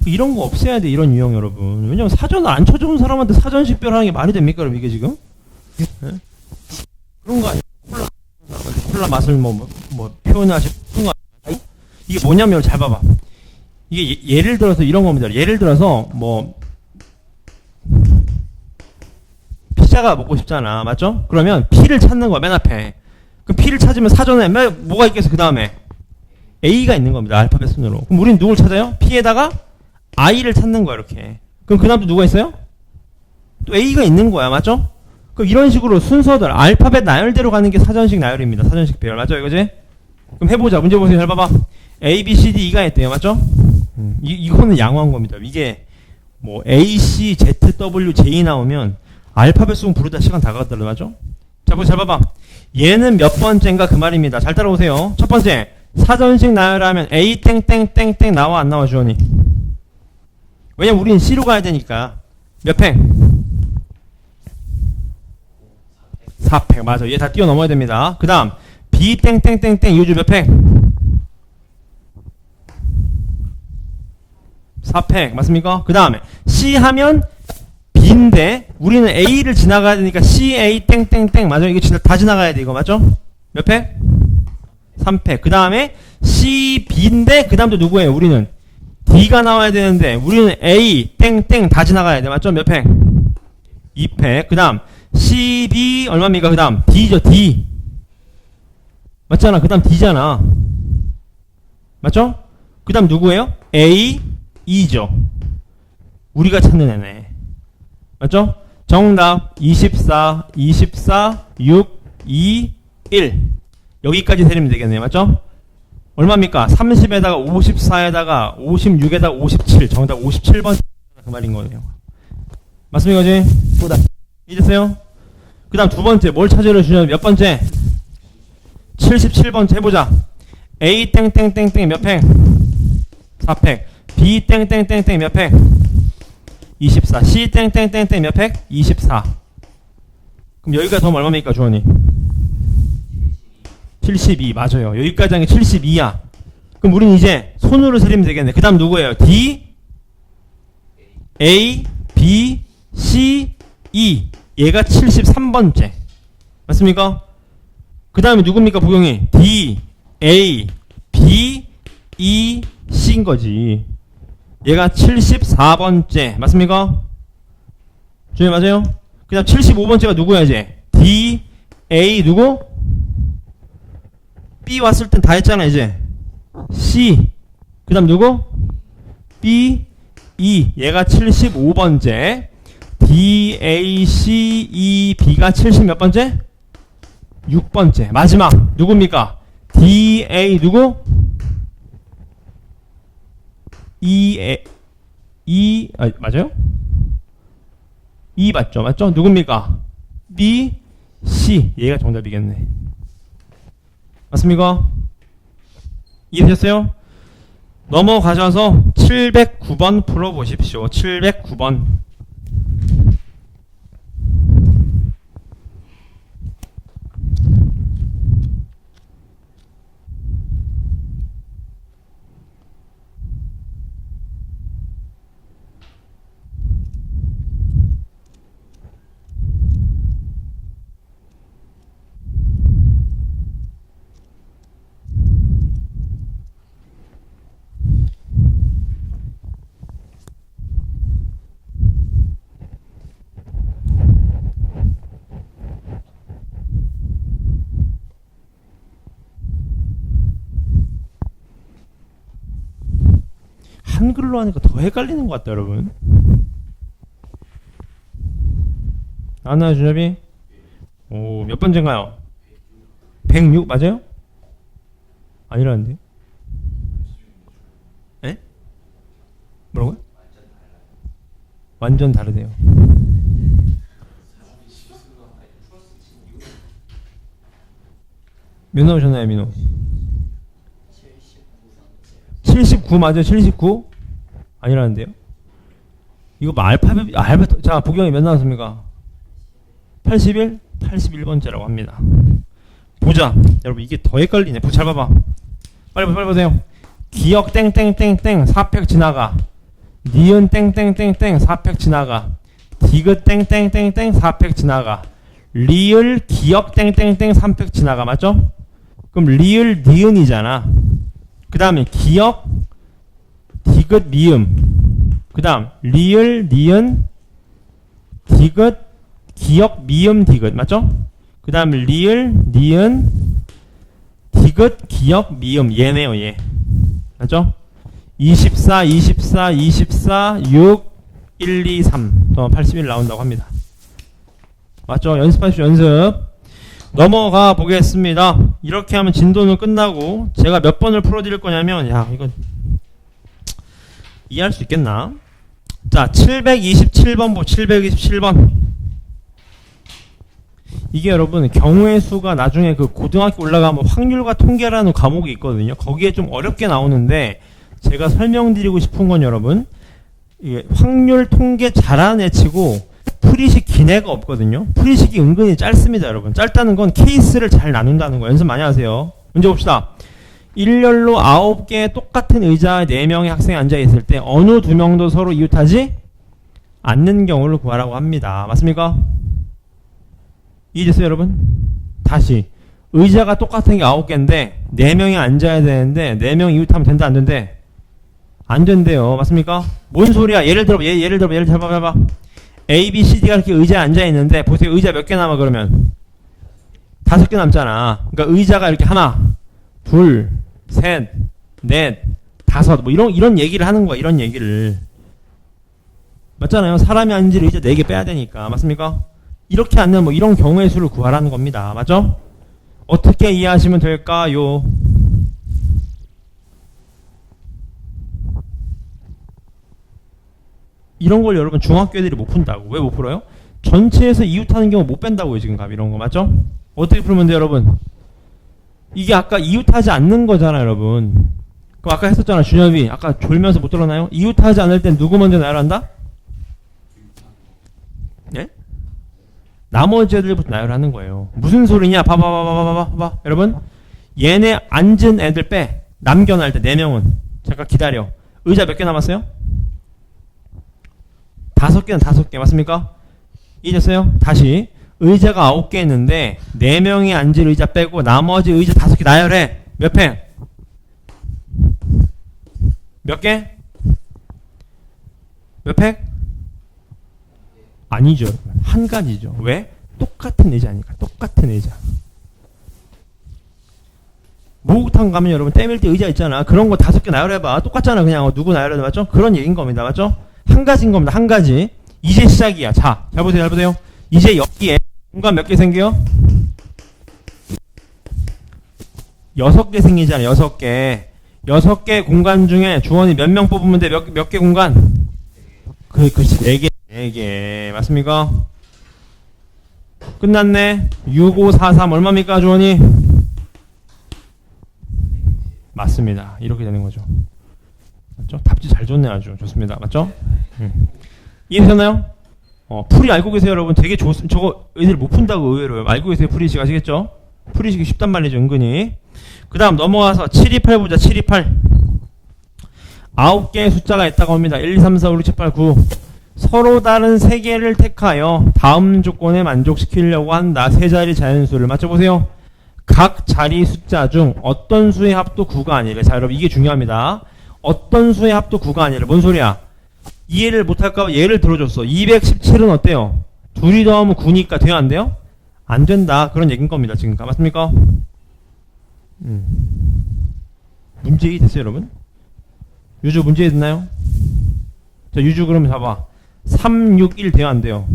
이런 거 없애야 돼, 이런 유형 여러분. 왜냐면 사전을 안 쳐준 사람한테 사전 식별하는 게 말이 됩니까, 그럼 이게 지금? 네? 그런 거 아니야? 콜라 맛을 뭐 표현하시 그런 거 아니야? 이게 뭐냐면 잘 봐봐. 이게 예를 들어서 이런 겁니다. 예를 들어서 뭐 피자가 먹고 싶잖아, 맞죠? 그러면 P를 찾는 거야, 맨 앞에. 그럼 P를 찾으면 사전에 뭐가 있겠어, 그 다음에 A가 있는 겁니다, 알파벳 순으로. 그럼 우리는 누굴 찾아요? P에다가 I를 찾는 거야, 이렇게. 그럼 그 다음 또 누가 있어요? 또 A가 있는 거야, 맞죠? 그럼 이런 식으로 순서들 알파벳 나열대로 가는 게 사전식 나열입니다. 사전식 배열, 맞죠, 이거지? 그럼 해보자. 문제 보세요. 잘 봐봐. A, B, C, D, E가 있대요, 맞죠? 이거는 양호한 겁니다. 이게 뭐 A, C, Z, W, J 나오면 알파벳 수공 부르다 시간 다 가더라도, 맞죠? 자, 잘 봐봐. 얘는 몇 번째인가 그 말입니다. 잘 따라오세요. 첫 번째, 사전식 나열하면 A 땡땡땡땡 나와 안 나와, 주원이? 왜냐면 우리는 C로 가야 되니까. 몇 팽? 4팽. 맞아. 얘 다 뛰어넘어야 됩니다. 그 다음 B 땡땡땡땡 이우주 몇 팽? 4팽. 맞습니까? 그 다음에 C 하면 B인데 우리는 A를 지나가야 되니까 C, A 땡땡땡. 맞아. 이거 다 지나가야 돼. 이거 맞죠? 몇 팽? 3팽. 그 다음에 C, B인데 그 다음 또 누구예요? 우리는 D가 나와야 되는데 우리는 A 땡땡 다 지나가야 돼. 맞죠? 몇 팽? 2팽. 그 다음 C, B 얼마입니까? 그 다음 D죠. D 맞잖아. 그 다음 D잖아. 맞죠? 그 다음 누구예요? A, E죠. 우리가 찾는 애네. 맞죠? 정답 24, 24, 6, 2, 1 여기까지 세리면 되겠네요. 맞죠? 얼마입니까? 30에다가 54에다가 56에다가 57 정답 57번 그 말인 거예요. 맞습니까? 그지? 보다 이랬어요? 그 다음 두 번째 뭘 찾으려 주냐면 몇 번째? 77번째 해보자. A 땡땡땡땡 몇 팽? 4팽. B 땡땡땡땡 몇 팽? 24. C 땡땡땡땡 몇 팽? 24. 그럼 여기가 더 얼마입니까, 주원이? 72. 맞아요. 여기까지 한 게 72야. 그럼 우린 이제 손으로 세리면 되겠네. 그 다음 누구예요? D, A, B, C, E. 얘가 73번째. 맞습니까? 그 다음에 누굽니까, 부경이? D, A, B, E, C인 거지. 얘가 74번째. 맞습니까? 주님 맞아요? 그 다음 75번째가 누구야, 이제? D, A, 누구? B 왔을 땐 다 했잖아, 이제. C. 그 다음 누구? B, E. 얘가 75번째. D, A, C, E, B가 70 몇 번째? 6번째. 마지막. 누굽니까? D, A, 누구? E, 맞아요? E 맞죠? 맞죠? 누굽니까? B, C. 얘가 정답이겠네. 맞습니까? 이해되셨어요? 넘어가셔서 709번 풀어보십시오. 709번. 한글로 하니까 더 헷갈리는 것 같다, 여러분. 아나 준엽이? 오, 몇 번째인가요? 106 맞아요? 아니라는데? 에? 뭐라고요? 완전 다르대요. 몇 나오셨나요, 민호? 79 맞아요? 79? 아니라는데요? 이거 뭐 자, 보경이 몇 나왔습니까? 81? 81번째라고 합니다. 보자. 여러분, 이게 더 헷갈리네. 잘 봐봐. 빨리 보세요. 기억 땡땡땡땡 4팩 지나가. 니은 땡땡땡땡 4팩 지나가. 디귿 땡땡땡땡 4팩 지나가. 리을 기억 땡땡땡 3팩 지나가. 맞죠? 그럼 리을 니은이잖아. 그 다음에 기억 디귿 미음. 그 다음 리을 니은 디귿 기억 미음 디귿. 맞죠? 그 다음 리을 니은 디귿 기억 미음. 얘네요 얘. 맞죠? 24 6 1 2 3 81 나온다고 합니다. 맞죠? 연습하십시오. 연습. 넘어가 보겠습니다. 이렇게 하면 진도는 끝나고 제가 몇 번을 풀어드릴 거냐면 야 이거 이해할 수 있겠나? 자 727번 727번 이게 여러분 경우의 수가 나중에 그 고등학교 올라가면 확률과 통계라는 과목이 있거든요. 거기에 좀 어렵게 나오는데 제가 설명드리고 싶은 건 여러분 이게 확률 통계 잘하는 애 치고 풀이식 긴 애가 없거든요. 풀이식이 은근히 짧습니다. 여러분 짧다는 건 케이스를 잘 나눈다는 거. 연습 많이 하세요. 문제 봅시다. 일렬로 9개의 똑같은 의자에 4명의 학생이 앉아있을 때 어느 2명도 서로 이웃하지 않는 경우를 구하라고 합니다. 맞습니까? 이해됐어요 여러분? 다시 의자가 똑같은 게 9개인데 4명이 앉아야 되는데 4명 이웃하면 된다 안 된대? 안 된대요. 맞습니까? 뭔 소리야? 예를 들어 잘 봐봐. A, B, C, D가 이렇게 의자에 앉아있는데 보세요. 의자 몇 개 남아 그러면? 5개 남잖아. 그러니까 의자가 이렇게 하나, 둘, 셋, 넷, 다섯 뭐 이런 얘기를 하는 거야. 이런 얘기를. 맞잖아요. 사람이 앉을 의자 4개 빼야 되니까. 맞습니까? 이렇게 앉는 뭐 이런 경우의 수를 구하라는 겁니다. 맞죠? 어떻게 이해하시면 될까요? 이런 걸 여러분 중학교 애들이 못 푼다고. 왜 못 풀어요? 전체에서 이웃하는 경우 못 뺀다고요. 지금 값 이런 거 맞죠? 어떻게 풀면 돼요 여러분? 이게 아까 이웃하지 않는 거잖아 여러분. 그럼 아까 했었잖아 준엽이. 아까 졸면서 못 들었나요? 이웃하지 않을 땐 누구 먼저 나열한다? 예? 나머지 애들부터 나열하는 거예요. 무슨 소리냐? 봐봐. 여러분 얘네 앉은 애들 빼. 남겨놔야 돼. 4명은. 잠깐 기다려. 의자 몇 개 남았어요? 5개는 5개. 맞습니까? 이해됐어요? 다시. 의자가 9개 있는데 4명이 앉을 의자 빼고 나머지 의자 5개 나열해. 몇 팩? 몇 개? 몇 팩? 아니죠. 한 가지죠. 왜? 똑같은 의자니까. 똑같은 의자. 목욕탕 가면 여러분 때밀 때 의자 있잖아. 그런 거 5개 나열해봐. 똑같잖아. 그냥 누구 나열해도 맞죠? 그런 얘기인 겁니다. 맞죠? 한 가지인 겁니다. 한 가지. 이제 시작이야. 자, 잘 보세요. 이제 여기에 공간 몇 개 생겨요? 6개 생기잖아. 6개. 6개 공간 중에 주원이 몇 명 뽑으면 돼? 몇 개 공간? 그렇지. 4개. 4개. 맞습니까? 끝났네. 6, 5, 4, 3 얼마입니까 주원이? 맞습니다. 이렇게 되는 거죠. 맞죠? 답지 잘 줬네 아주. 좋습니다. 맞죠? 이해되셨나요? 풀이 알고 계세요 여러분? 되게 저거 애들 못 푼다고 의외로요. 알고 계세요 풀이식 아시겠죠? 풀이식이 쉽단 말이죠 은근히. 그 다음 넘어와서 728 보자. 728 9개의 숫자가 있다고 합니다. 1, 2, 3, 4, 5, 6, 7, 8, 9 서로 다른 3개를 택하여 다음 조건에 만족시키려고 한다. 세 자리 자연수를 맞춰보세요. 각 자리 숫자 중 어떤 수의 합도 9가 아니래. 자 여러분 이게 중요합니다. 어떤 수의 합도 9가 아니래. 뭔 소리야? 이해를 못할까 봐 예를 들어줬어. 217은 어때요? 둘이 더하면 9니까 돼요 안 돼요? 안 된다. 그런 얘기인 겁니다 지금. 맞습니까? 문제 이해됐어요 여러분? 유주 문제 이해됐나요? 자 유주 그러면 봐봐. 3, 6, 1 돼요 안 돼요?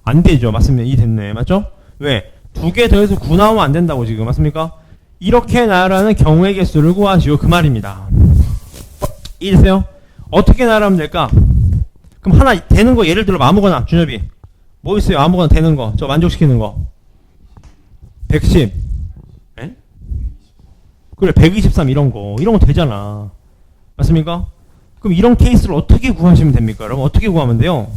안 되죠. 맞습니다. 이해됐네. 맞죠? 왜? 2개 더해서 9 나오면 안 된다고 지금. 맞습니까? 이렇게 나열하는 경우의 개수를 구하시오. 그 말입니다. 이해됐어요? 어떻게 나열하면 될까? 그럼 하나 되는 거 예를 들어 아무거나 준엽이 뭐 있어요? 아무거나 되는 거. 저 만족시키는 거. 110. 에? 그래 123 이런 거 되잖아. 맞습니까? 그럼 이런 케이스를 어떻게 구하시면 됩니까? 여러분 어떻게 구하면 돼요?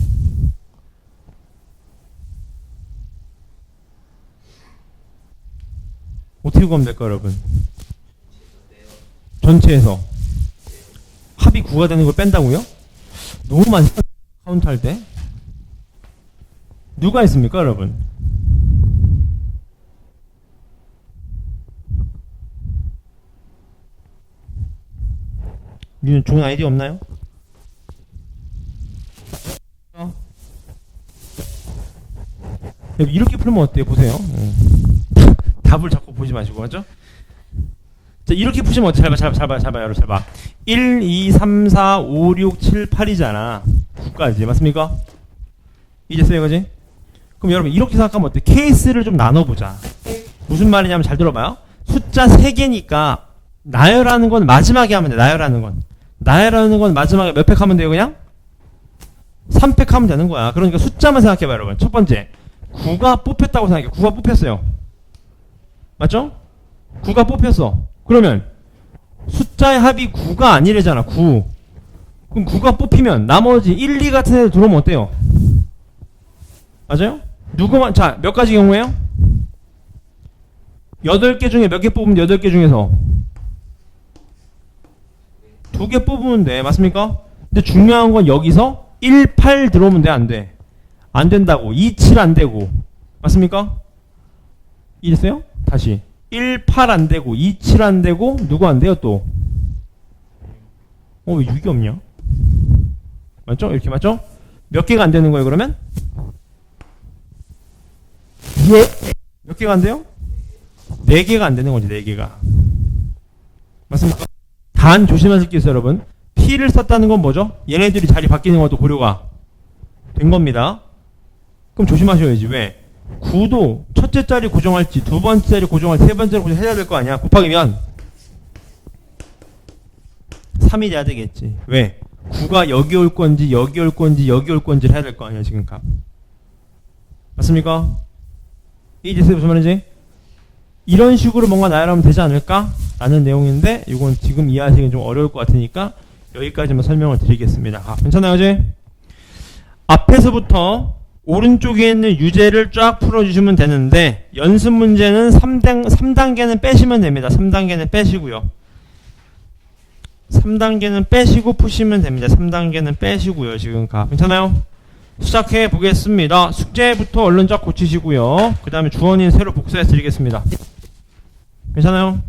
어떻게 구하면 될까요, 여러분? 전체에서 합이 9가 되는 걸 뺀다고요? 너무 많죠? 카운트 할 때. 누가 있습니까, 여러분? 니는 좋은 아이디어 없나요? 이렇게 풀면 어때요? 보세요. 답을 자꾸 보지 마시고, 하죠? 자, 이렇게 푸시면 어때요? 잘 봐, 여러분, 잘 봐. 1, 2, 3, 4, 5, 6, 7, 8이잖아. 9까지. 맞습니까? 이제어요, 이거지? 그럼 여러분, 이렇게 생각하면 어때요? 케이스를 좀 나눠보자. 무슨 말이냐면 잘 들어봐요. 숫자 3개니까, 나열하는 건 마지막에 하면 돼, 나열하는 건. 나열하는 건 마지막에 몇 팩 하면 돼요, 그냥? 3팩 하면 되는 거야. 그러니까 숫자만 생각해봐요, 여러분. 첫 번째. 9가 뽑혔다고 생각해. 9가 뽑혔어요. 맞죠? 9가 뽑혔어. 그러면 숫자의 합이 9가 아니래잖아. 9. 그럼 9가 뽑히면 나머지 1, 2 같은 애들 들어오면 어때요? 맞아요? 누구만 자, 몇 가지 경우에요? 8개 중에 몇 개 뽑으면 8개 중에서 2개 뽑으면 돼. 맞습니까? 근데 중요한 건 여기서 1, 8 들어오면 돼, 안 돼? 안 된다고. 2, 7 안 되고. 맞습니까? 이랬어요? 다시. 1, 8 안 되고, 2, 7 안 되고, 누구 안 돼요, 또? 왜 6이 없냐? 맞죠? 이렇게 맞죠? 몇 개가 안 되는 거예요, 그러면? 예. 몇 개가 안 돼요? 4개가 안 되는 거지, 4개가. 맞습니까? 단 조심하실 게 있어요, 여러분. P를 썼다는 건 뭐죠? 얘네들이 자리 바뀌는 것도 고려가 된 겁니다. 그럼 조심하셔야지. 왜? 9도 첫째 자리 고정할지 두 번째 자리 고정할지 세 번째 자리 고정해야 될 거 아니야. 곱하기면 3이 돼야 되겠지. 왜? 9가 여기 올 건지 여기 올 건지 여기 올 건지를 해야 될 거 아니야 지금 값. 맞습니까? 이제서 무슨 말인지? 이런 식으로 뭔가 나열하면 되지 않을까? 라는 내용인데 이건 지금 이해하시기 좀 어려울 것 같으니까 여기까지만 설명을 드리겠습니다. 괜찮아요, 이제? 앞에서부터 오른쪽에 있는 유제를 쫙 풀어주시면 되는데 연습 문제는 3단계는 빼시면 됩니다. 3단계는 빼시고요. 3단계는 빼시고 푸시면 됩니다. 3단계는 빼시고요. 지금 괜찮아요? 시작해 보겠습니다. 숙제부터 얼른 쫙 고치시고요. 그 다음에 주원인 새로 복사해 드리겠습니다. 괜찮아요?